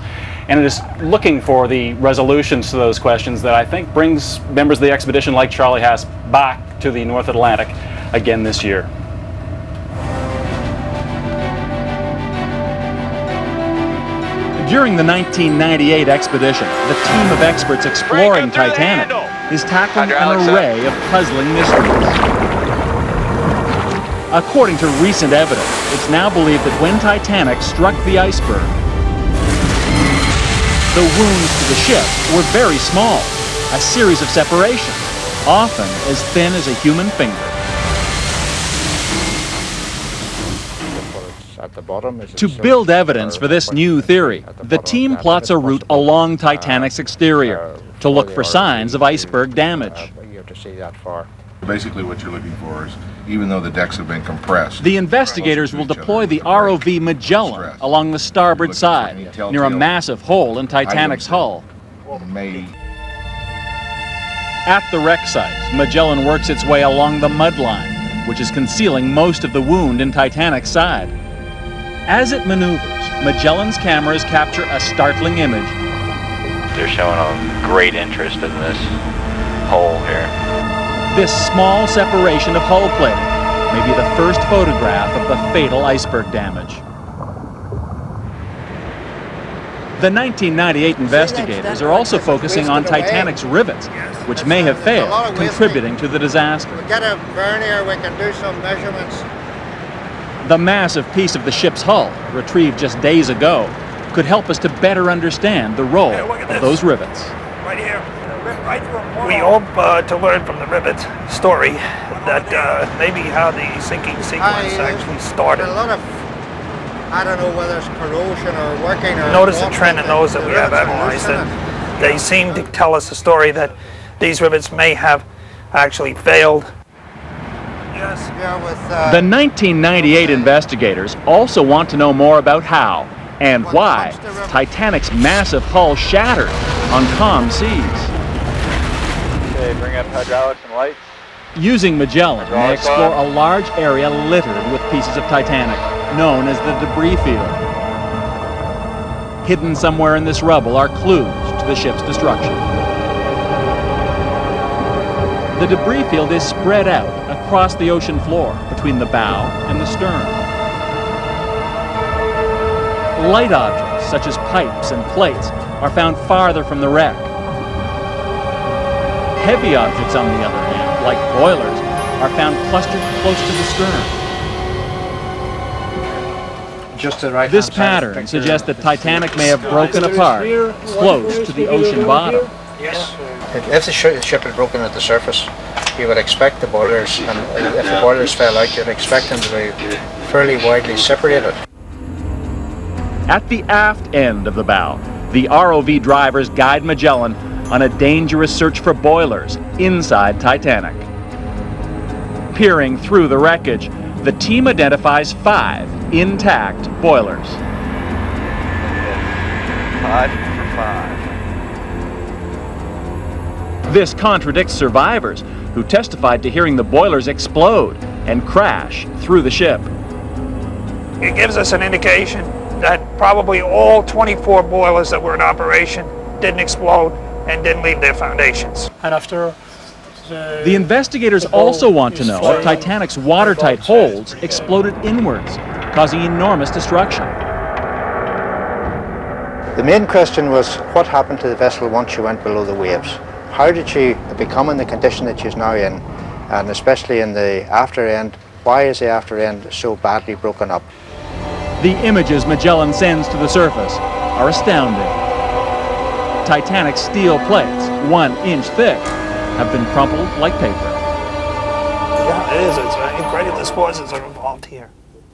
And it is looking for the resolutions to those questions that I think brings members of the expedition like Charlie Haas back to the North Atlantic again this year. During the 1998 expedition, the team of experts exploring Titanic is tackling an array of puzzling mysteries. According to recent evidence, it's now believed that when Titanic struck the iceberg, the wounds to the ship were very small, a series of separations, often as thin as a human finger. To build evidence for this new theory, the team plots a route along Titanic's exterior to look for signs of iceberg damage. Basically what you're looking for is, even though the decks have been compressed, the investigators will deploy the ROV Magellan along the starboard side, near a massive hole in Titanic's hull. At the wreck site, Magellan works its way along the mudline, which is concealing most of the wound in Titanic's side. As it maneuvers, Magellan's cameras capture a startling image. They're showing a great interest in this hole here. This small separation of hull plating may be the first photograph of the fatal iceberg damage. The 1998 investigators are also focusing on Titanic's rivets, which may have failed, contributing to the disaster. We get a vernier, we can do some measurements. The massive piece of the ship's hull, retrieved just days ago, could help us to better understand the role of those rivets. Right here. We hope to learn from the rivet story that maybe how the sinking sequence actually started. A lot of, I don't know whether it's corrosion or working or... Notice the trend in those that we have analyzed, and they seem to tell us a story that these rivets may have actually failed. Yes, yeah, with... The 1998 investigators also want to know more about how and why Titanic's massive hull shattered on calm seas. Okay, bring up hydraulics and lights. Using Magellan, they explore a large area littered with pieces of Titanic, known as the debris field. Hidden somewhere in this rubble are clues to the ship's destruction. The debris field is spread out across the ocean floor between the bow and the stern. Light objects, such as pipes and plates, are found farther from the wreck. Heavy objects, on the other hand, like boilers, are found clustered close to the stern. Just the right. This pattern suggests that Titanic may have broken apart close to the ocean bottom. Yes. If the ship had broken at the surface, you would expect the boilers, and if the boilers fell out, you'd expect them to be fairly widely separated. At the aft end of the bow, the ROV drivers guide Magellan on a dangerous search for boilers inside Titanic. Peering through the wreckage, the team identifies 5 intact boilers. 5 for 5. This contradicts survivors who testified to hearing the boilers explode and crash through the ship. It gives us an indication that probably all 24 boilers that were in operation didn't explode and didn't leave their foundations. And after the investigators also want to know if Titanic's watertight holds exploded inwards, causing enormous destruction. The main question was what happened to the vessel once she went below the waves? How did she become in the condition that she's now in, and especially in the after end, why is the after end so badly broken up? The images Magellan sends to the surface are astounding. Titanic's steel plates, 1 inch thick, have been crumpled like paper. Yeah, it is. It's incredulous forces are involved here.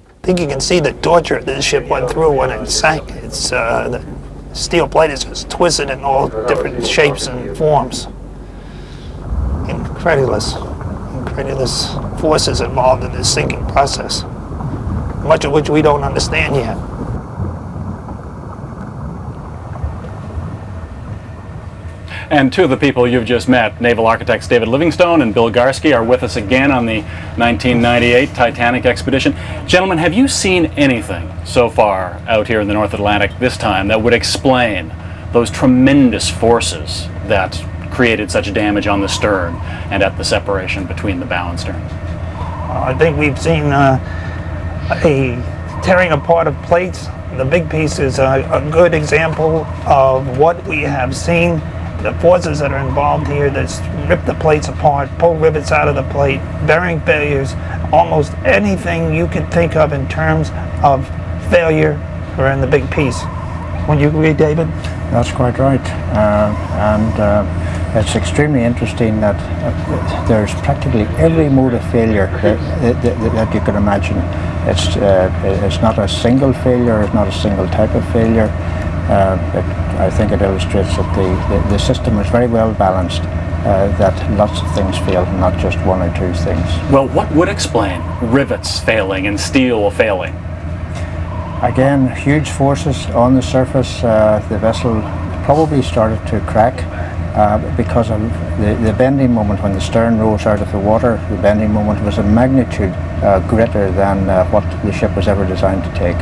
I think you can see the torture this ship went through when it sank. It's the steel plate is just twisted in all different shapes and forms. Incredulous forces involved in this sinking process, much of which we don't understand yet. And two of the people you've just met, naval architects David Livingstone and Bill Garski, are with us again on the 1998 Titanic expedition. Gentlemen, have you seen anything so far out here in the North Atlantic this time that would explain those tremendous forces that created such damage on the stern and at the separation between the bow and stern? I think we've seen a tearing apart of plates. The big piece is a good example of what we have seen. The forces that are involved here that rip the plates apart, pull rivets out of the plate, bearing failures, almost anything you can think of in terms of failure are in the big piece. Would you agree, David? That's quite right. It's extremely interesting that there's practically every mode of failure that you can imagine. It's not a single failure, it's not a single type of failure. I think it illustrates that the system is very well balanced, that lots of things fail, not just 1 or 2 things. Well, what would explain rivets failing and steel failing? Again, huge forces on the surface. The vessel probably started to crack because of the bending moment. When the stern rose out of the water, the bending moment was a magnitude greater than what the ship was ever designed to take.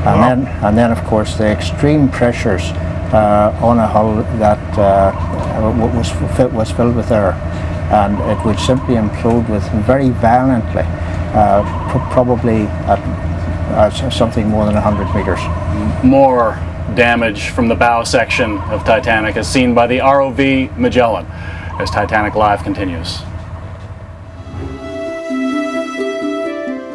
And then, of course, the extreme pressures on a hull that was filled with air, and it would simply implode with very violently, probably at something more than 100 meters. More damage from the bow section of Titanic as seen by the ROV Magellan as Titanic Live continues.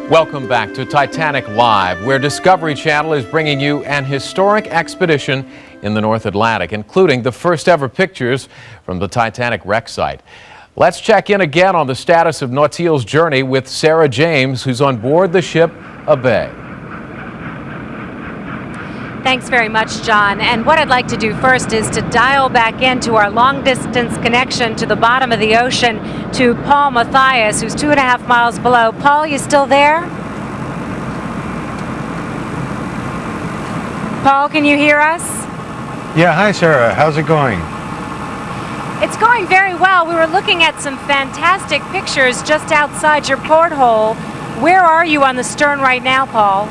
Welcome back to Titanic Live, where Discovery Channel is bringing you an historic expedition in the North Atlantic, including the first ever pictures from the Titanic wreck site. Let's check in again on the status of Nautile's journey with Sarah James, who's on board the ship Abbé. Thanks very much, John. And what I'd like to do first is to dial back into our long-distance connection to the bottom of the ocean to Paul Mathias, who's 2.5 miles below. Paul, you still there? Paul, can you hear us? Yeah, hi Sarah, how's it going? It's going very well. We were looking at some fantastic pictures just outside your porthole. Where are you on the stern right now, Paul?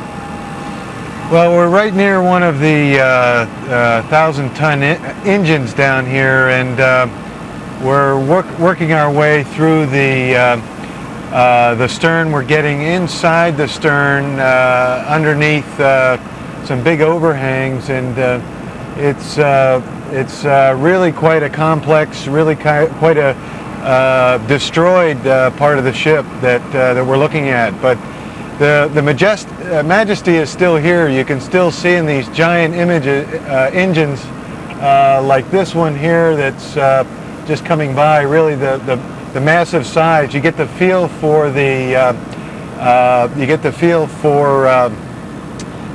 Well, we're right near one of the 1,000-ton engines down here, and we're working our way through the stern. We're getting inside the stern, underneath some big overhangs, and it's really quite a complex, really quite a destroyed part of the ship that we're looking at. But the majesty is still here. You can still see in these giant engines like this one here that's just coming by. Really, the massive size. You get the feel for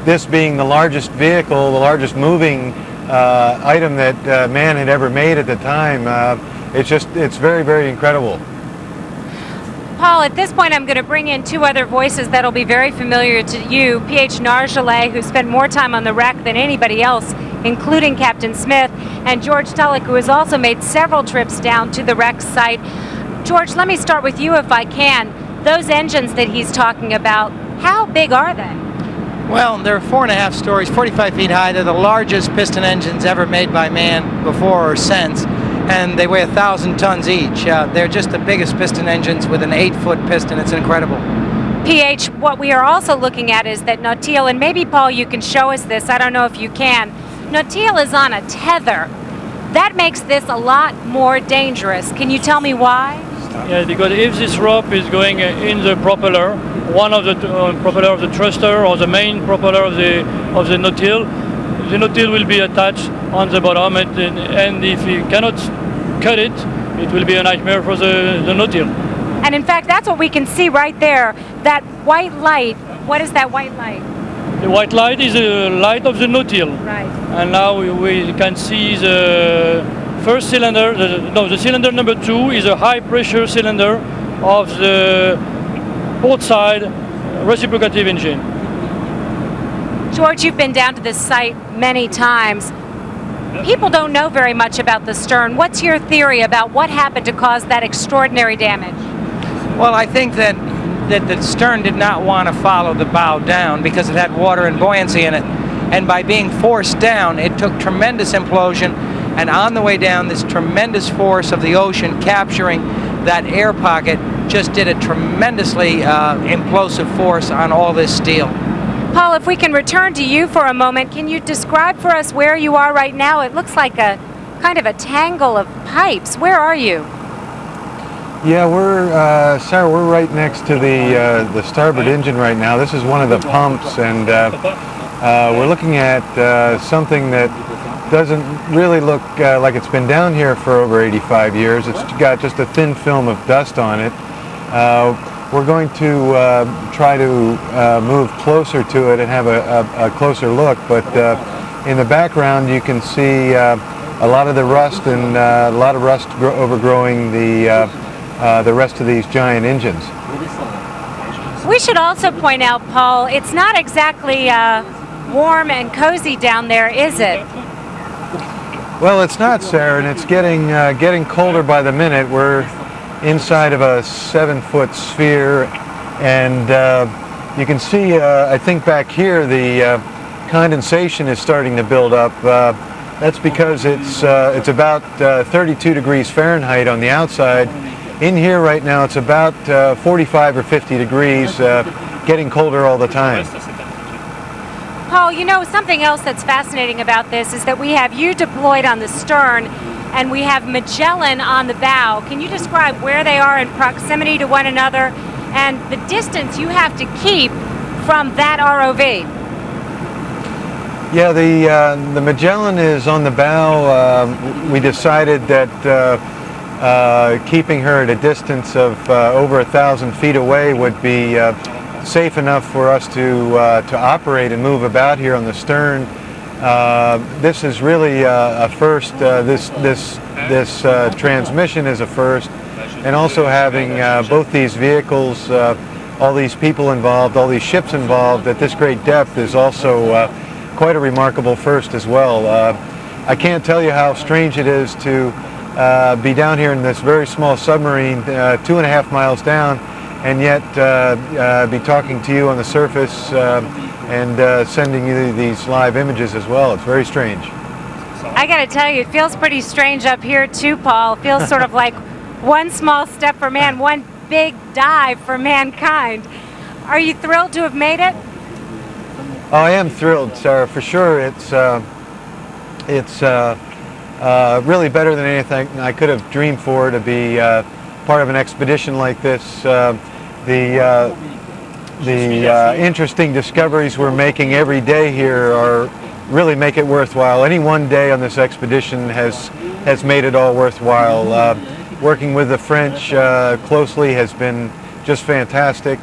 this being the largest vehicle, the largest moving item that man had ever made at the time. It's very, very incredible. Paul, at this point I'm going to bring in two other voices that'll be very familiar to you. P.H. Nargeolet, who spent more time on the wreck than anybody else, including Captain Smith, and George Tulloch, who has also made several trips down to the wreck site. George, let me start with you if I can. Those engines that he's talking about, how big are they? Well, they're 4.5 stories, 45 feet high. They're the largest piston engines ever made by man before or since, and they weigh 1,000 tons each. They're just the biggest piston engines with an 8-foot piston. It's incredible. PH, what we are also looking at is that Nautile, and maybe Paul you can show us this, I don't know if you can, Nautile is on a tether. That makes this a lot more dangerous. Can you tell me why? Yeah, because if this rope is going in the propeller, one of the propeller of the thruster or the main propeller of the Nautile will be attached on the bottom, and if you cannot cut it, it will be a nightmare for the Nautile. And in fact, that's what we can see right there. That white light. What is that white light? The white light is the light of the Nautile. Right. And now we can see the first cylinder. The cylinder number 2 is a high pressure cylinder of the port side reciprocative engine. George, you've been down to this site many times. People don't know very much about the stern. What's your theory about what happened to cause that extraordinary damage? Well, I think that the stern did not want to follow the bow down because it had water and buoyancy in it. And by being forced down, it took tremendous implosion. And on the way down, this tremendous force of the ocean capturing that air pocket just did a tremendously implosive force on all this steel. Paul, if we can return to you for a moment, can you describe for us where you are right now? It looks like a kind of a tangle of pipes. Where are you? Yeah, Sarah, we're right next to the starboard engine right now. This is one of the pumps, and we're looking at something that doesn't really look like it's been down here for over 85 years. It's got just a thin film of dust on it. We're going to try to move closer to it and have a closer look, but in the background you can see a lot of the rust and a lot of rust overgrowing the rest of these giant engines. We should also point out, Paul, it's not exactly warm and cozy down there, is it? Well, it's not, Sarah, and it's getting colder by the minute. We're inside of a 7-foot sphere, and you can see, I think back here, the condensation is starting to build up. That's because it's about 32 degrees Fahrenheit on the outside. In here right now, it's about 45 or 50 degrees, getting colder all the time. Paul, you know, something else that's fascinating about this is that we have you deployed on the stern and we have Magellan on the bow. Can you describe where they are in proximity to one another and the distance you have to keep from that ROV? Yeah, the Magellan is on the bow. We decided that keeping her at a distance of over 1,000 feet away would be safe enough for us to operate and move about here on the stern. This is really a first. This transmission is a first, and also having both these vehicles, all these people involved, all these ships involved at this great depth is also quite a remarkable first as well. I can't tell you how strange it is to be down here in this very small submarine, 2.5 miles down, and yet be talking to you on the surface and sending you these live images as well. It's very strange. I got to tell you, it feels pretty strange up here too, Paul. It feels sort of like one small step for man, one big dive for mankind. Are you thrilled to have made it? Oh, I am thrilled, Sarah, for sure. It's really better than anything I could have dreamed for to be part of an expedition like this. The interesting discoveries we're making every day here really make it worthwhile. Any one day on this expedition has made it all worthwhile. Working with the French closely has been just fantastic.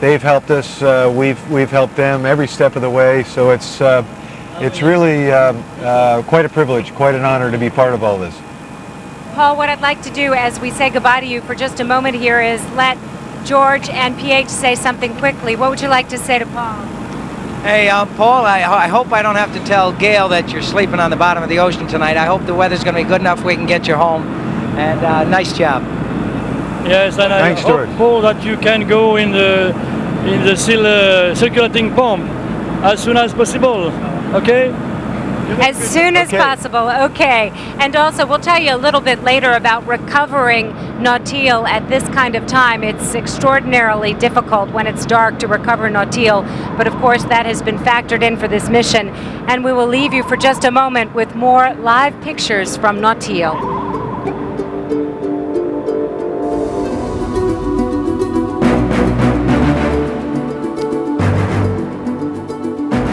They've helped us. We've helped them every step of the way. So it's really quite a privilege, quite an honor to be part of all this. Paul, what I'd like to do as we say goodbye to you for just a moment here is let George and PH say something quickly. What would you like to say to Paul? Hey, Paul, I hope I don't have to tell Gail that you're sleeping on the bottom of the ocean tonight. I hope the weather's going to be good enough we can get you home. And nice job. Yes, and Thanks, I hope, Paul, that you can go in the circulating pump as soon as possible. Okay? As soon as possible, okay. And also, we'll tell you a little bit later about recovering Nautil at this kind of time. It's extraordinarily difficult when it's dark to recover Nautil, but of course that has been factored in for this mission. And we will leave you for just a moment with more live pictures from Nautil.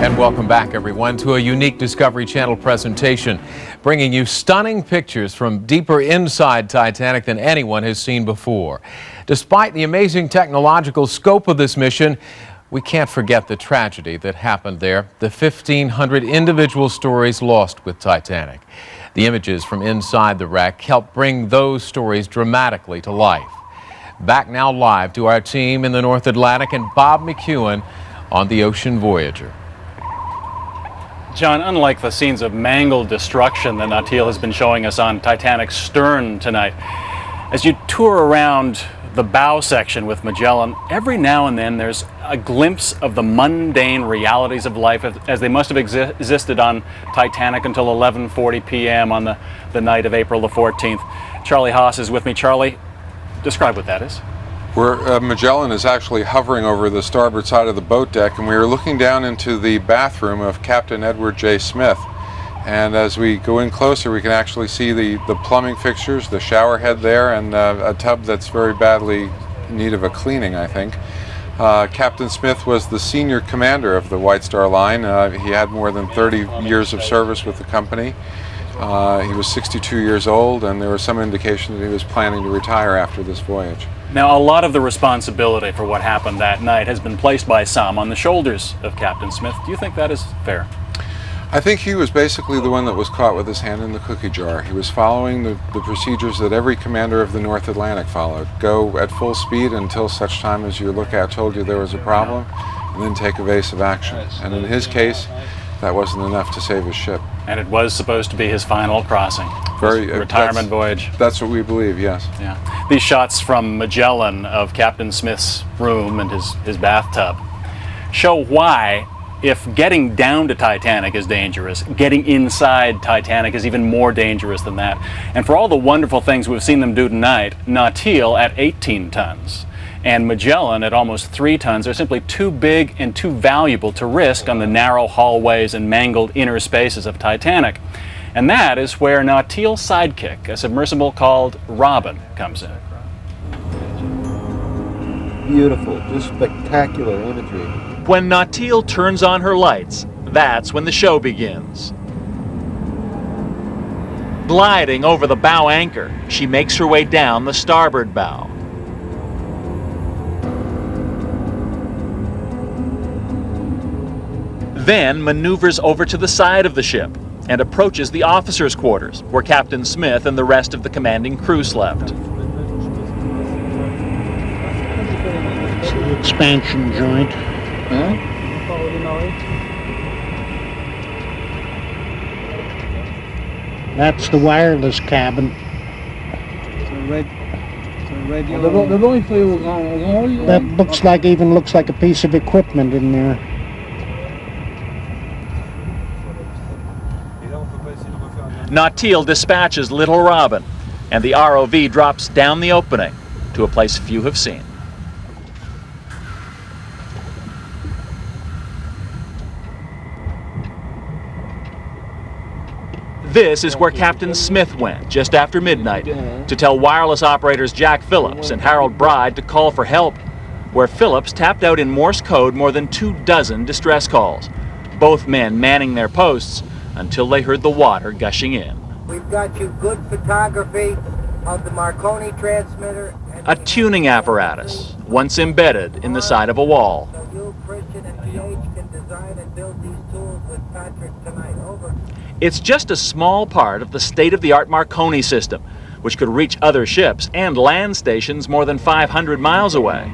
And welcome back, everyone, to a unique Discovery Channel presentation, bringing you stunning pictures from deeper inside Titanic than anyone has seen before. Despite the amazing technological scope of this mission, we can't forget the tragedy that happened there, the 1,500 individual stories lost with Titanic. The images from inside the wreck help bring those stories dramatically to life. Back now live to our team in the North Atlantic and Bob McEwen on the Ocean Voyager. John, unlike the scenes of mangled destruction that Nautil has been showing us on Titanic's stern tonight, as you tour around the bow section with Magellan, every now and then there's a glimpse of the mundane realities of life as they must have existed on Titanic until 11:40 p.m. on the night of April the 14th. Charlie Haas is with me. Charlie, describe what that is. Magellan is actually hovering over the starboard side of the boat deck, and we are looking down into the bathroom of Captain Edward J. Smith. And as we go in closer, we can actually see the plumbing fixtures, the shower head there, and a tub that's very badly in need of a cleaning, I think. Captain Smith was the senior commander of the White Star Line. He had more than 30 years of service with the company. He was 62 years old, and there was some indication that he was planning to retire after this voyage. Now, a lot of the responsibility for what happened that night has been placed by some on the shoulders of Captain Smith. Do you think that is fair? I think he was basically the one that was caught with his hand in the cookie jar. He was following the procedures that every commander of the North Atlantic followed. Go at full speed until such time as your lookout told you there was a problem, and then take evasive action. And in his case, that wasn't enough to save his ship. And it was supposed to be his final crossing, his retirement voyage. That's what we believe, yes. Yeah. These shots from Magellan of Captain Smith's room and his bathtub show why, if getting down to Titanic is dangerous, getting inside Titanic is even more dangerous than that. And for all the wonderful things we've seen them do tonight, Nautil at 18 tons And Magellan, at almost 3 tons, are simply too big and too valuable to risk on the narrow hallways and mangled inner spaces of Titanic. And that is where Nautile's sidekick, a submersible called Robin, comes in. Beautiful, just spectacular imagery. When Nautile turns on her lights, that's when the show begins. Gliding over the bow anchor, she makes her way down the starboard bow. Then maneuvers over to the side of the ship and approaches the officers' quarters, where Captain Smith and the rest of the commanding crew slept. It's the expansion joint. That's the wireless cabin. That looks like a piece of equipment in there. Nautile dispatches Little Robin, and the ROV drops down the opening to a place few have seen. This is where Captain Smith went just after midnight to tell wireless operators Jack Phillips and Harold Bride to call for help, where Phillips tapped out in Morse code more than 24 distress calls, both men manning their posts until they heard the water gushing in. We've got you good photography of the Marconi transmitter. A tuning apparatus, once embedded in the side of a wall. So you, Christian, and PH can design and build these tools with Patrick tonight. Over. It's just a small part of the state-of-the-art Marconi system, which could reach other ships and land stations more than 500 miles away.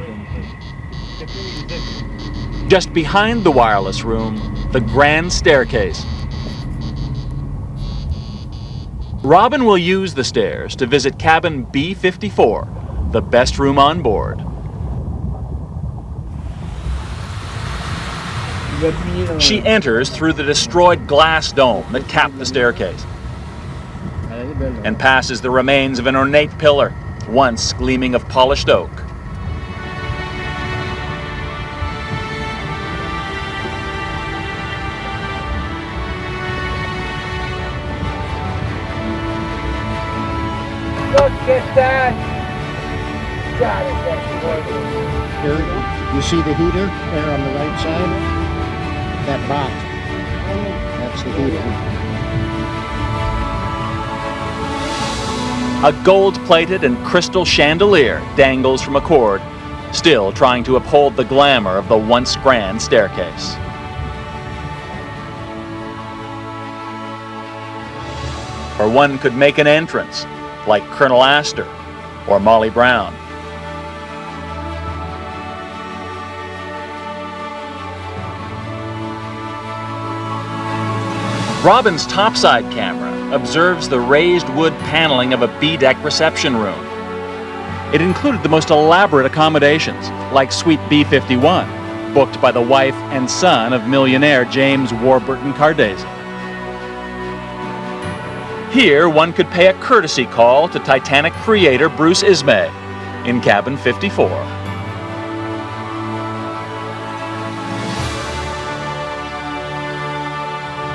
Just behind the wireless room, the grand staircase. Robin will use the stairs to visit cabin B54, the best room on board. She enters through the destroyed glass dome that capped the staircase and passes the remains of an ornate pillar, once gleaming of polished oak. Look at that! God, is that gorgeous. Here, you see the heater there on the right side? That box. That's the heater. A gold-plated and crystal chandelier dangles from a cord, still trying to uphold the glamour of the once grand staircase. Or one could make an entrance, like Colonel Astor or Molly Brown. Robin's topside camera observes the raised wood paneling of a B-deck reception room. It included the most elaborate accommodations, like Suite B51, booked by the wife and son of millionaire James Warburton Cardazzi. Here, one could pay a courtesy call to Titanic creator Bruce Ismay in cabin 54.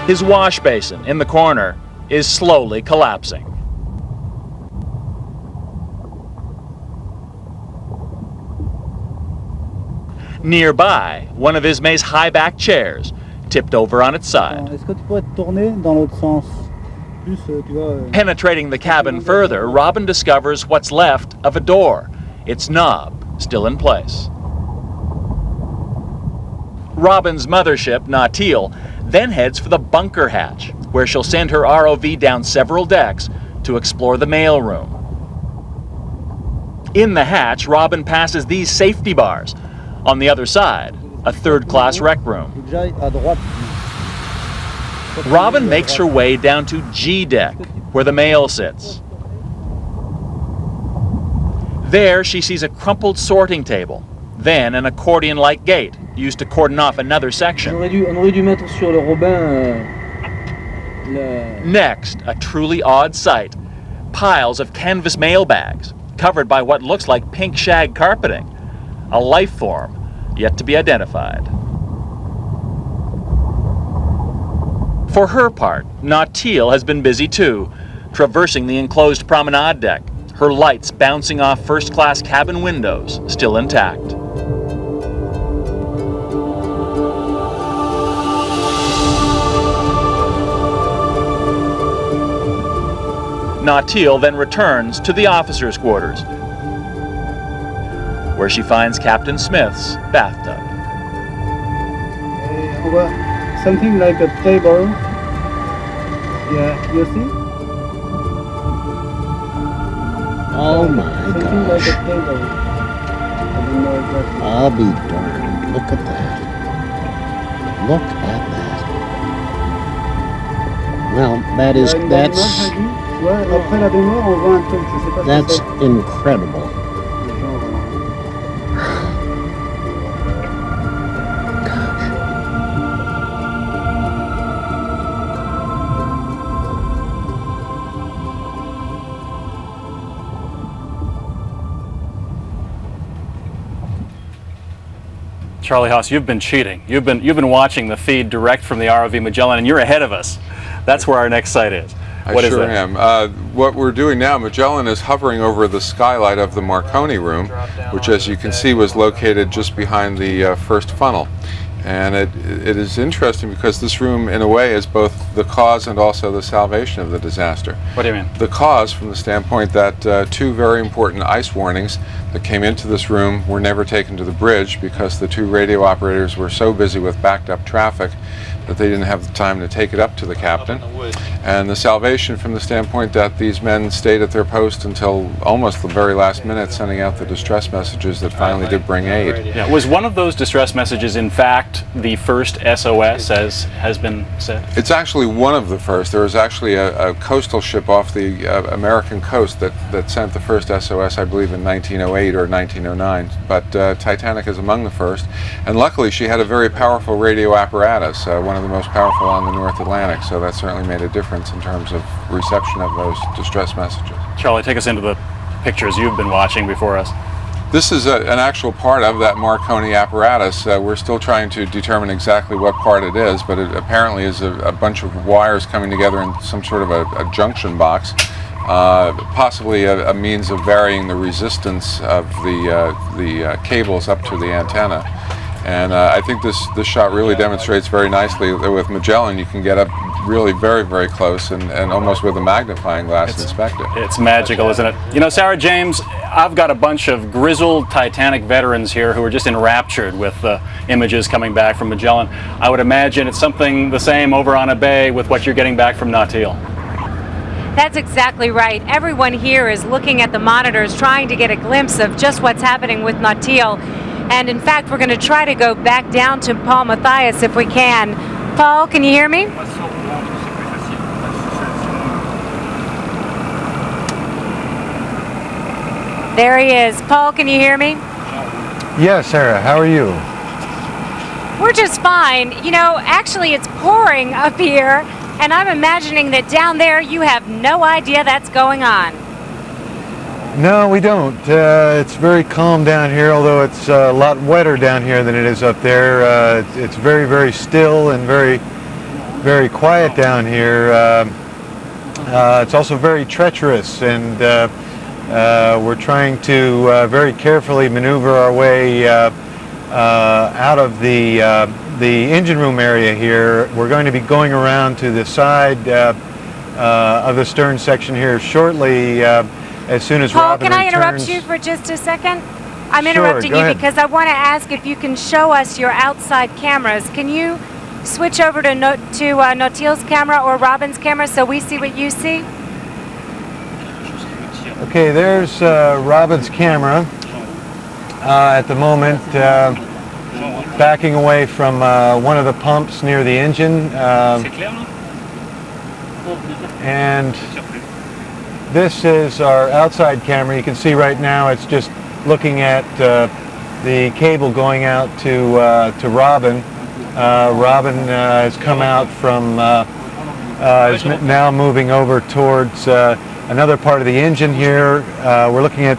His wash basin in the corner is slowly collapsing. Nearby, one of Ismay's high-back chairs tipped over on its side. Penetrating the cabin further, Robin discovers what's left of a door, its knob still in place. Robin's mothership, Nautile, then heads for the bunker hatch, where she'll send her ROV down several decks to explore the mailroom. In the hatch, Robin passes these safety bars. On the other side, a third-class rec room. Robin makes her way down to G deck, where the mail sits. There, she sees a crumpled sorting table, then an accordion-like gate used to cordon off another section. Next, a truly odd sight. Piles of canvas mail bags, covered by what looks like pink shag carpeting. a life form yet to be identified. For her part, Nautil has been busy too, traversing the enclosed promenade deck, her lights bouncing off first-class cabin windows still intact. Nautil then returns to the officers' quarters, where she finds Captain Smith's bathtub. Something like a table. Yeah, you see? Oh my Something like gosh. a table. I don't know exactly. I'll be darned. Look at that. Look at that. Well, that's incredible. Charlie Haas, you've been cheating. You've been watching the feed direct from the ROV Magellan, and you're ahead of us. That's where our next site is. What is sure that? am. What we're doing now, Magellan is hovering over the skylight of the Marconi room, which, as you can see, was located just behind the first funnel. And it is interesting because this room, in a way, is both the cause and also the salvation of the disaster. What do you mean? The cause, from the standpoint that two very important ice warnings that came into this room were never taken to the bridge because the two radio operators were so busy with backed up traffic that they didn't have the time to take it up to the captain. And the salvation from the standpoint that these men stayed at their post until almost the very last minute, sending out the distress messages that finally did bring aid. Yeah. Was one of those distress messages, in fact, the first SOS, as has been said? It's actually one of the first. There was actually a coastal ship off the American coast that sent the first SOS, I believe, in 1908 or 1909. But Titanic is among the first. And luckily, she had a very powerful radio apparatus, one of the most powerful on the North Atlantic. So that certainly made a difference in terms of reception of those distress messages. Charlie, take us into the pictures you've been watching before us. This is an actual part of that Marconi apparatus. We're still trying to determine exactly what part it is, but it apparently is a bunch of wires coming together in some sort of a junction box, possibly a means of varying the resistance of the cables up to the antenna. And I think this shot really demonstrates very nicely that with Magellan you can get up really very, very close and almost with a magnifying glass inspect it. It's magical, isn't it? You know, Sarah James, I've got a bunch of grizzled Titanic veterans here who are just enraptured with the images coming back from Magellan. I would imagine it's something the same over on a bay with what you're getting back from Nautil. That's exactly right. Everyone here is looking at the monitors, trying to get a glimpse of just what's happening with Nautil. And in fact, we're going to try to go back down to Paul Mathias if we can. Paul, can you hear me? There he is. Paul, can you hear me? Yes, Sarah, how are you? We're just fine. You know, actually it's pouring up here, and I'm imagining that down there you have no idea that's going on. No, we don't. It's very calm down here, although it's a lot wetter down here than it is up there. It's very, very still and very, very quiet down here. It's also very treacherous, and we're trying to very carefully maneuver our way out of the engine room area here. We're going to be going around to the side of the stern section here shortly. As soon as Paul, Robin can I interrupt returns. you for just a second? I'm Sure, interrupting go you ahead. because I want to ask if you can show us your outside cameras. Can you switch over to Nautil's camera or Robin's camera so we see what you see? Okay, there's Robin's camera at the moment, backing away from one of the pumps near the engine. And this is our outside camera. You can see right now it's just looking at the cable going out to Robin. Robin has come out from, is now moving over towards another part of the engine here. We're looking at,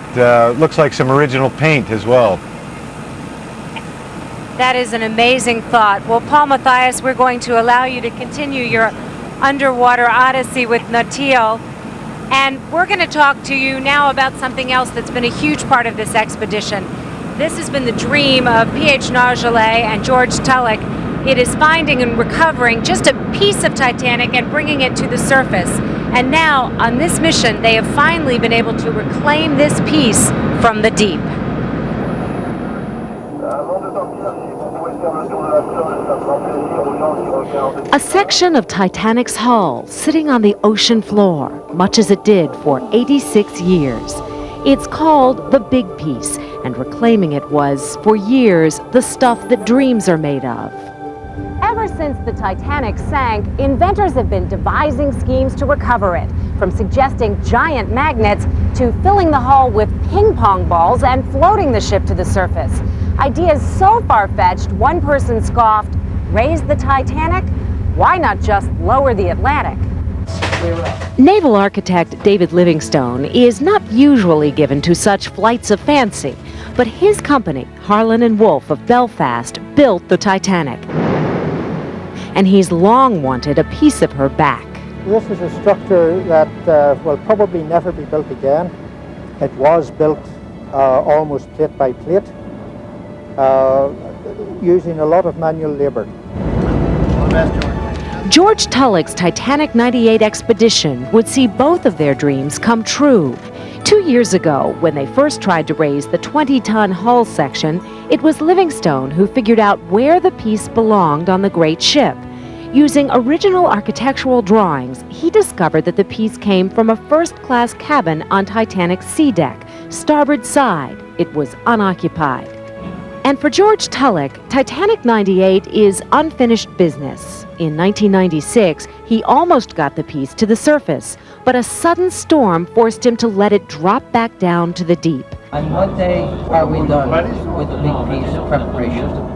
looks like some original paint as well. That is an amazing thought. Well, Paul Mathias, we're going to allow you to continue your underwater odyssey with Nautil. And we're going to talk to you now about something else that's been a huge part of this expedition. This has been the dream of P.H. Nargeolet and George Tulloch. It is finding and recovering just a piece of Titanic and bringing it to the surface. And now, on this mission, they have finally been able to reclaim this piece from the deep. A section of Titanic's hull sitting on the ocean floor, much as it did for 86 years. It's called the Big Piece, and reclaiming it was, for years, the stuff that dreams are made of. Ever since the Titanic sank, inventors have been devising schemes to recover it, from suggesting giant magnets to filling the hull with ping pong balls and floating the ship to the surface. Ideas so far-fetched, one person scoffed, raise the Titanic? Why not just lower the Atlantic? Naval architect David Livingstone is not usually given to such flights of fancy, but his company, Harlan & Wolff of Belfast, built the Titanic. And he's long wanted a piece of her back. This is a structure that will probably never be built again. It was built almost plate by plate, using a lot of manual labor. George Tulloch's Titanic 98 expedition would see both of their dreams come true. 2 years ago, when they first tried to raise the 20-ton hull section, it was Livingstone who figured out where the piece belonged on the great ship. Using original architectural drawings, he discovered that the piece came from a first-class cabin on Titanic's sea deck, starboard side. It was unoccupied. And for George Tulloch, Titanic 98 is unfinished business. In 1996, he almost got the piece to the surface, but a sudden storm forced him to let it drop back down to the deep. On what day are we done with the big piece preparation?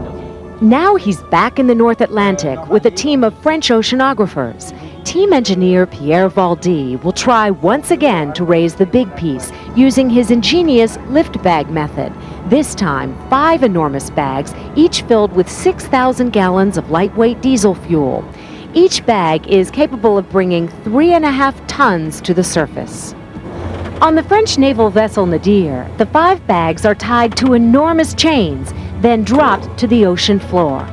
Now he's back in the North Atlantic with a team of French oceanographers. Team engineer Pierre Valdy will try once again to raise the big piece using his ingenious lift bag method. This time, 5 enormous bags, each filled with 6,000 gallons of lightweight diesel fuel. Each bag is capable of bringing 3.5 tons to the surface. On the French naval vessel Nadir, the 5 bags are tied to enormous chains, then dropped to the ocean floor.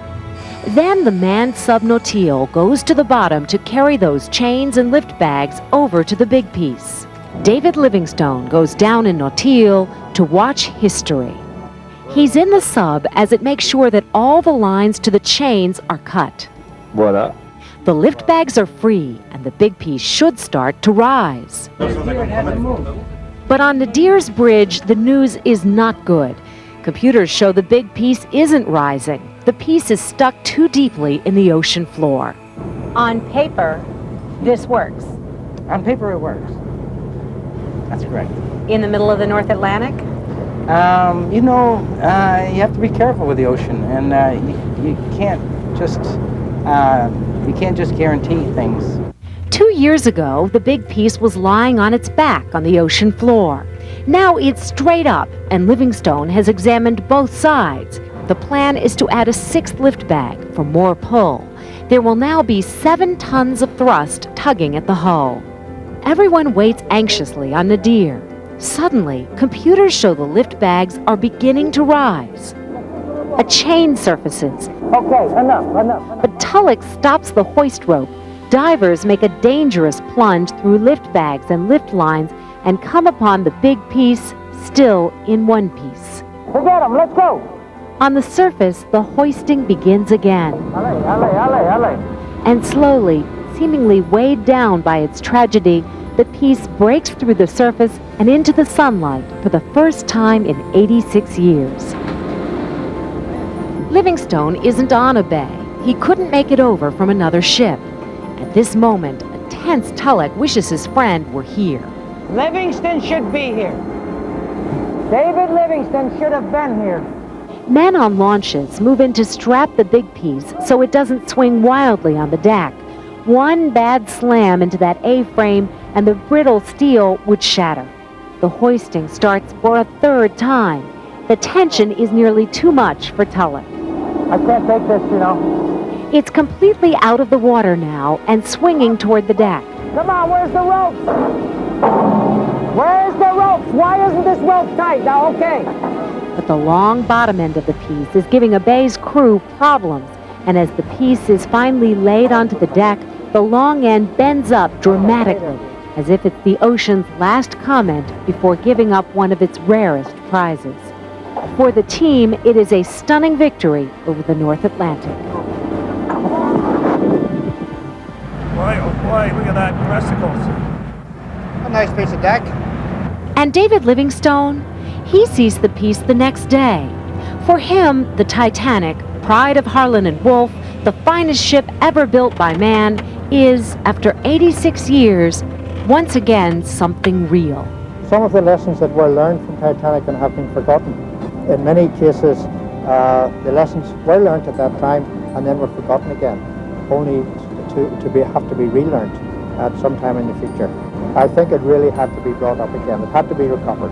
Then the manned sub Nautil goes to the bottom to carry those chains and lift bags over to the big piece. David Livingstone goes down in Nautil to watch history. He's in the sub as it makes sure that all the lines to the chains are cut. Voila. The lift bags are free, and the big piece should start to rise. But on Nadir's bridge, the news is not good. Computers show the big piece isn't rising. The piece is stuck too deeply in the ocean floor. On paper, this works. On paper, it works. That's correct. In the middle of the North Atlantic? You have to be careful with the ocean, and you can't just guarantee things. 2 years ago, the big piece was lying on its back on the ocean floor. Now it's straight up, and Livingstone has examined both sides. The plan is to add a 6th lift bag for more pull. There will now be 7 tons of thrust tugging at the hull. Everyone waits anxiously on Nadir. Suddenly, computers show the lift bags are beginning to rise. A chain surfaces. Okay, enough. But Tulloch stops the hoist rope. Divers make a dangerous plunge through lift bags and lift lines and come upon the big piece still in one piece. Forget them, let's go. On the surface, the hoisting begins again. Allez. And slowly, seemingly weighed down by its tragedy, the piece breaks through the surface and into the sunlight for the first time in 86 years. Livingstone isn't on a bay. He couldn't make it over from another ship. At this moment, a tense Tulloch wishes his friend were here. Livingston should be here. David Livingston should have been here. Men on launches move in to strap the big piece so it doesn't swing wildly on the deck. One bad slam into that A-frame and the brittle steel would shatter. The hoisting starts for a 3rd time. The tension is nearly too much for Tulloch. I can't take this, you know. It's completely out of the water now and swinging toward the deck. Come on, where's the rope? Where's the rope? Why isn't this rope tight? Now, okay. But the long bottom end of the piece is giving Abay's crew problems. And as the piece is finally laid onto the deck, the long end bends up dramatically, as if it's the ocean's last comment before giving up one of its rarest prizes. For the team, it is a stunning victory over the North Atlantic. Boy, oh boy, look at that, breasticles. A nice piece of deck. And David Livingstone, he sees the piece the next day. For him, the Titanic, pride of Harlan and Wolff, the finest ship ever built by man, is, after 86 years, once again something real. Some of the lessons that were learned from Titanic and have been forgotten. In many cases, the lessons were learned at that time and then were forgotten again, only have to be relearned at some time in the future. I think it really had to be brought up again. It had to be recovered.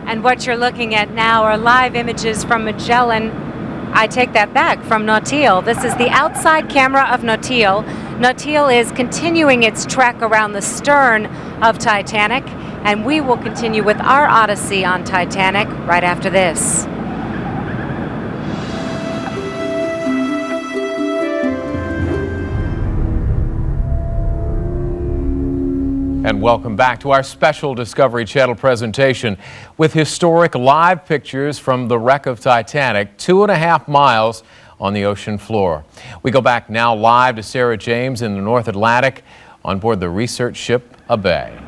And what you're looking at now are live images from Magellan. I take that back, from Nautile. This is the outside camera of Nautile. Nautile is continuing its trek around the stern of Titanic, and we will continue with our odyssey on Titanic right after this. And welcome back to our special Discovery Channel presentation with historic live pictures from the wreck of Titanic, 2.5 miles on the ocean floor. We go back now live to Sarah James in the North Atlantic on board the research ship Abay.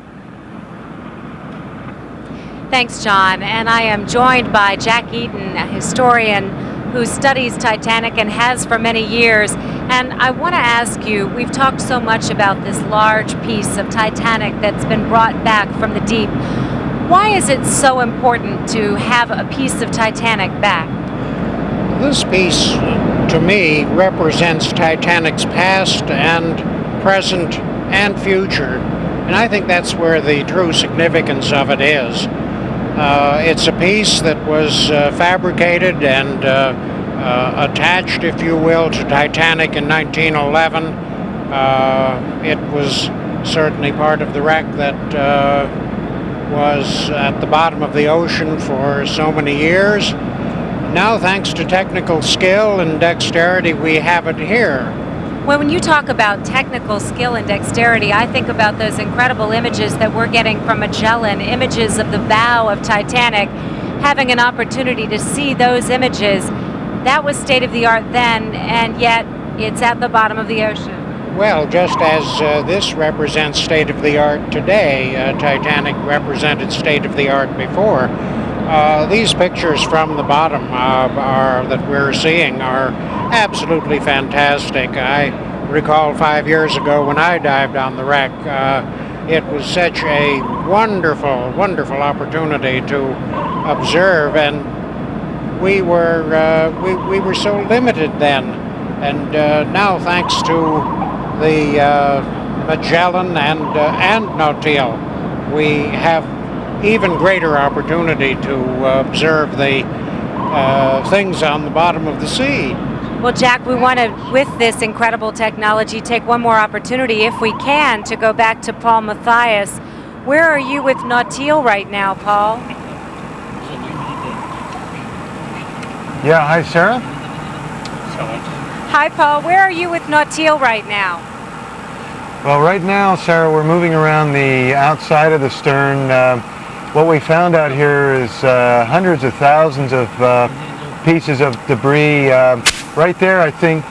Thanks, John. And I am joined by Jack Eaton, a historian who studies Titanic and has for many years. And I want to ask you, we've talked so much about this large piece of Titanic that's been brought back from the deep. Why is it so important to have a piece of Titanic back? This piece, to me, represents Titanic's past and present and future. And I think that's where the true significance of it is. It's a piece that was fabricated and attached, if you will, to Titanic in 1911. It was certainly part of the wreck that was at the bottom of the ocean for so many years. Now, thanks to technical skill and dexterity, we have it here. Well, when you talk about technical skill and dexterity, I think about those incredible images that we're getting from Magellan, images of the bow of Titanic. Having an opportunity to see those images, that was state of the art then, and yet it's at the bottom of the ocean. Well, just as this represents state of the art today, Titanic represented state of the art before. These pictures from the bottom that we're seeing are absolutely fantastic. I recall 5 years ago when I dived on the wreck, it was such a wonderful, wonderful opportunity to observe, and we were so limited then. And now, thanks to the Magellan and Nautile, we have even greater opportunity to observe the things on the bottom of the sea. Well, Jack, we want to, with this incredible technology, take one more opportunity, if we can, to go back to Paul Mathias. Where are you with Nautile right now, Paul? Yeah, hi, Sarah. Hi, Paul. Where are you with Nautile right now? Well, right now, Sarah, we're moving around the outside of the stern. What we found out here is hundreds of thousands of pieces of debris. Right there, I think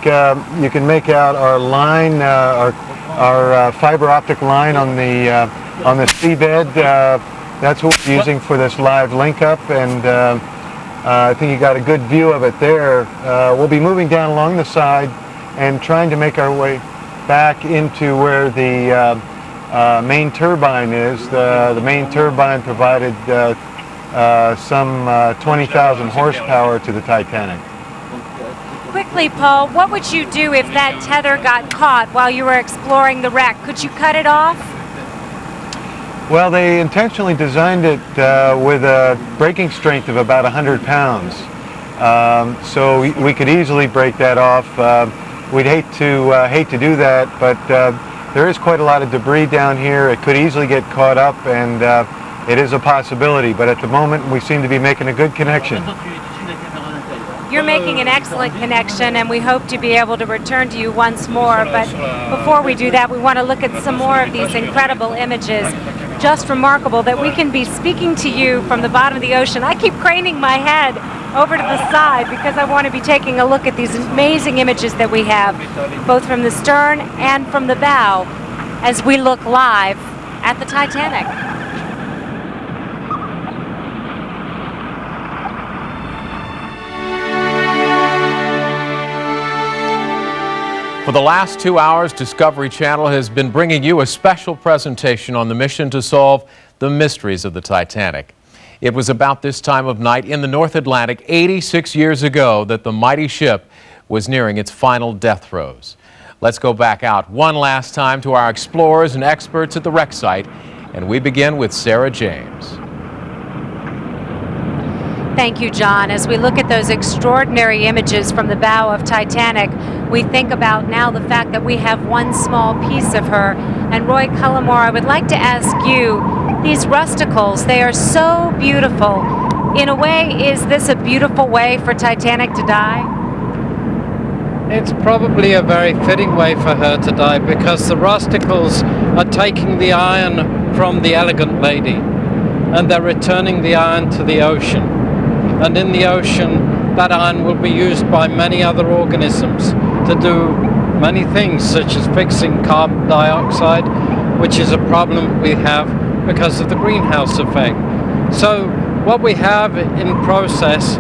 you can make out our line, our fiber optic line on the seabed. That's what we're using for this live link up, and I think you got a good view of it there. We'll be moving down along the side and trying to make our way back into where the main turbine is. The main turbine provided some 20,000 horsepower to the Titanic. Quickly, Paul, what would you do if that tether got caught while you were exploring the wreck? Could you cut it off? Well, they intentionally designed it with a breaking strength of about 100 pounds. So we could easily break that off. We'd hate to do that, but there is quite a lot of debris down here. It could easily get caught up, and it is a possibility. But at the moment, we seem to be making a good connection. You're making an excellent connection, and we hope to be able to return to you once more. But before we do that, we want to look at some more of these incredible images. Just remarkable that we can be speaking to you from the bottom of the ocean. I keep craning my head over to the side because I want to be taking a look at these amazing images that we have, both from the stern and from the bow, as we look live at the Titanic. For the last 2 hours, Discovery Channel has been bringing you a special presentation on the mission to solve the mysteries of the Titanic. It was about this time of night in the North Atlantic 86 years ago that the mighty ship was nearing its final death throes. Let's go back out one last time to our explorers and experts at the wreck site, and we begin with Sarah James. Thank you, John. As we look at those extraordinary images from the bow of Titanic, we think about now the fact that we have one small piece of her. And Roy Cullimore, I would like to ask you, these rusticles, they are so beautiful. In a way, is this a beautiful way for Titanic to die? It's probably a very fitting way for her to die because the rusticles are taking the iron from the Elegant Lady and they're returning the iron to the ocean. And in the ocean, that iron will be used by many other organisms to do many things, such as fixing carbon dioxide, which is a problem we have because of the greenhouse effect. So what we have in process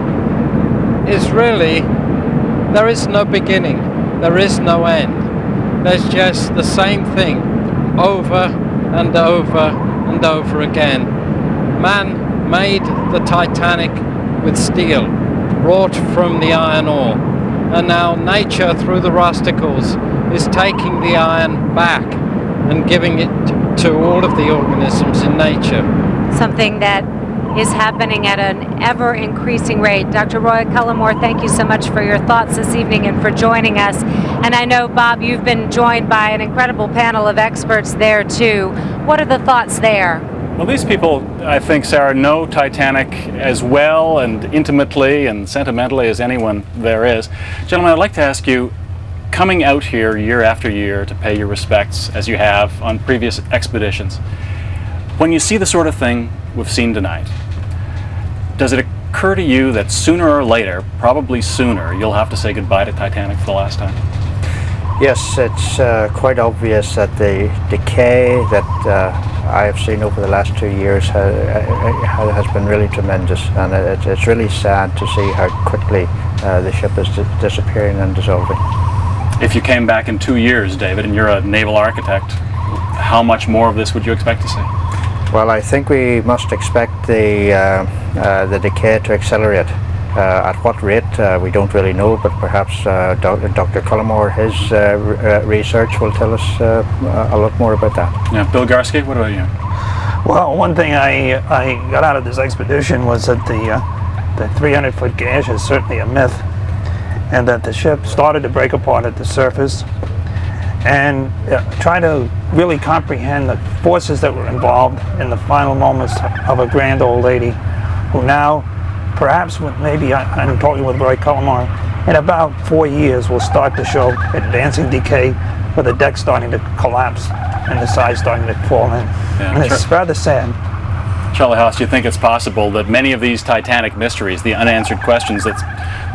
is really, there is no beginning, there is no end. There's just the same thing over and over and over again. Man made the Titanic with steel, wrought from the iron ore. And now nature, through the rusticles, is taking the iron back and giving it to all of the organisms in nature. Something that is happening at an ever-increasing rate. Dr. Roy Cullimore, thank you so much for your thoughts this evening and for joining us. And I know, Bob, you've been joined by an incredible panel of experts there, too. What are the thoughts there? Well, these people, I think, Sarah, know Titanic as well and intimately and sentimentally as anyone there is. Gentlemen, I'd like to ask you, coming out here year after year to pay your respects, as you have on previous expeditions, when you see the sort of thing we've seen tonight, does it occur to you that sooner or later, probably sooner, you'll have to say goodbye to Titanic for the last time? Yes, it's quite obvious that the decay that I have seen over the last 2 years has been really tremendous, and it's really sad to see how quickly the ship is disappearing and dissolving. If you came back in 2 years, David, and you're a naval architect, how much more of this would you expect to see? Well, I think we must expect the decay to accelerate. At what rate, we don't really know, but perhaps Dr. Cullimore, his research will tell us a lot more about that. Yeah, Bill Garsky, what about you? Well, one thing I got out of this expedition was that the 300-foot gash is certainly a myth, and that the ship started to break apart at the surface, and try to really comprehend the forces that were involved in the final moments of a grand old lady who now, perhaps maybe I'm talking with Roy Cullimore, in about 4 years will start to show advancing decay with the deck starting to collapse and the sides starting to fall in. Yeah, and it's rather sad. Charlie Haas, do you think it's possible that many of these Titanic mysteries, the unanswered questions that's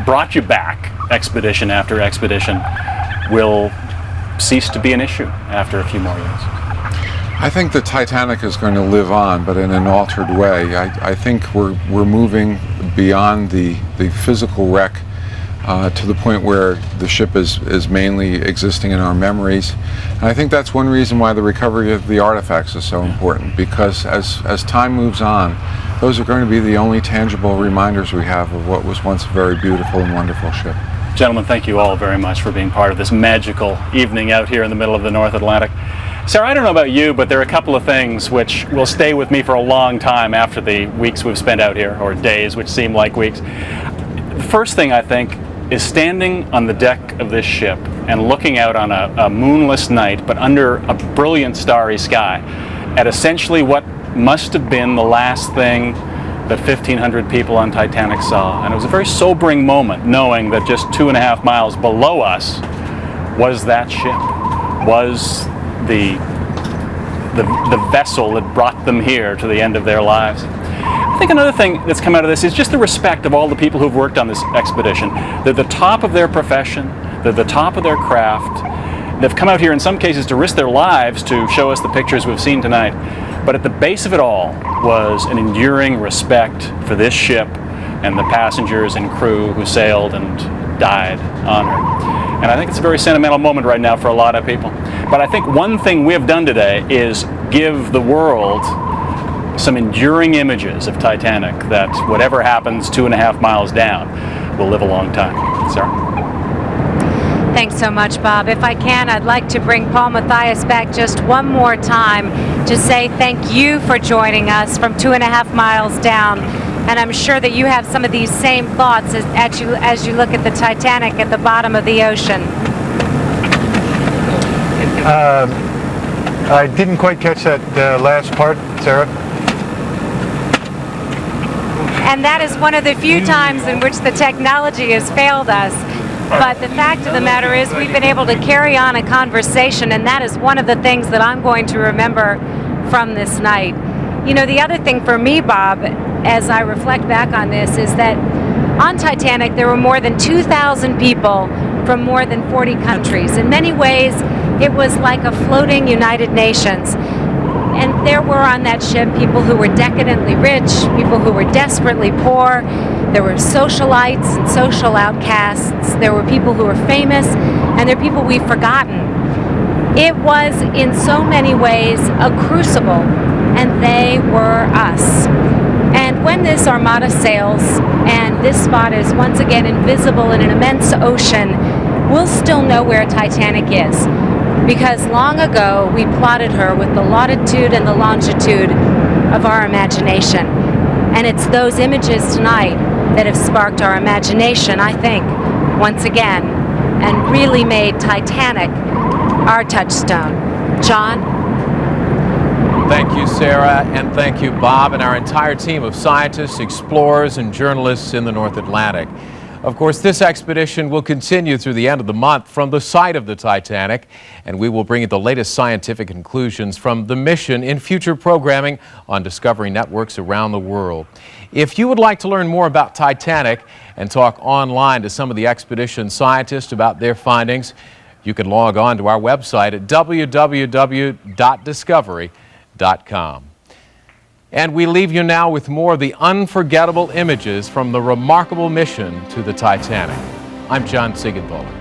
brought you back expedition after expedition, will cease to be an issue after a few more years? I think the Titanic is going to live on, but in an altered way. I think we're moving beyond the physical wreck to the point where the ship is mainly existing in our memories. And I think that's one reason why the recovery of the artifacts is so important, because as time moves on, those are going to be the only tangible reminders we have of what was once a very beautiful and wonderful ship. Gentlemen, thank you all very much for being part of this magical evening out here in the middle of the North Atlantic. Sarah, I don't know about you, but there are a couple of things which will stay with me for a long time after the weeks we've spent out here, or days which seem like weeks. The first thing, I think, is standing on the deck of this ship and looking out on a moonless night, but under a brilliant starry sky, at essentially what must have been the last thing that 1,500 people on Titanic saw. And it was a very sobering moment, knowing that just 2.5 miles below us was that ship, was the vessel that brought them here to the end of their lives. I think another thing that's come out of this is just the respect of all the people who've worked on this expedition. They're the top of their profession, they're the top of their craft. They've come out here in some cases to risk their lives to show us the pictures we've seen tonight. But at the base of it all was an enduring respect for this ship and the passengers and crew who sailed and died on her. And I think it's a very sentimental moment right now for a lot of people. But I think one thing we have done today is give the world some enduring images of Titanic that whatever happens 2.5 miles down will live a long time. Sarah? Thanks so much, Bob. If I can, I'd like to bring Paul Mathias back just one more time to say thank you for joining us from 2.5 miles down. And I'm sure that you have some of these same thoughts as you look at the Titanic at the bottom of the ocean. I didn't quite catch that last part, Sarah. And that is one of the few times in which the technology has failed us. But the fact of the matter is we've been able to carry on a conversation, and that is one of the things that I'm going to remember from this night. You know, the other thing for me, Bob, as I reflect back on this, is that on Titanic there were more than 2,000 people from more than 40 countries. In many ways, it was like a floating United Nations. And there were on that ship people who were decadently rich, people who were desperately poor. There were socialites and social outcasts. There were people who were famous, and there are people we've forgotten. It was, in so many ways, a crucible, and they were us. And when this armada sails, and this spot is once again invisible in an immense ocean, we'll still know where Titanic is. Because long ago, we plotted her with the latitude and the longitude of our imagination. And it's those images tonight that have sparked our imagination, I think, once again, and really made Titanic our touchstone. John? Thank you, Sarah, and thank you, Bob, and our entire team of scientists, explorers, and journalists in the North Atlantic. Of course, this expedition will continue through the end of the month from the site of the Titanic, and we will bring you the latest scientific conclusions from the mission in future programming on Discovery networks around the world. If you would like to learn more about Titanic and talk online to some of the expedition scientists about their findings, you can log on to our website at www.discovery.com. And we leave you now with more of the unforgettable images from the remarkable mission to the Titanic. I'm John Siegenthaler.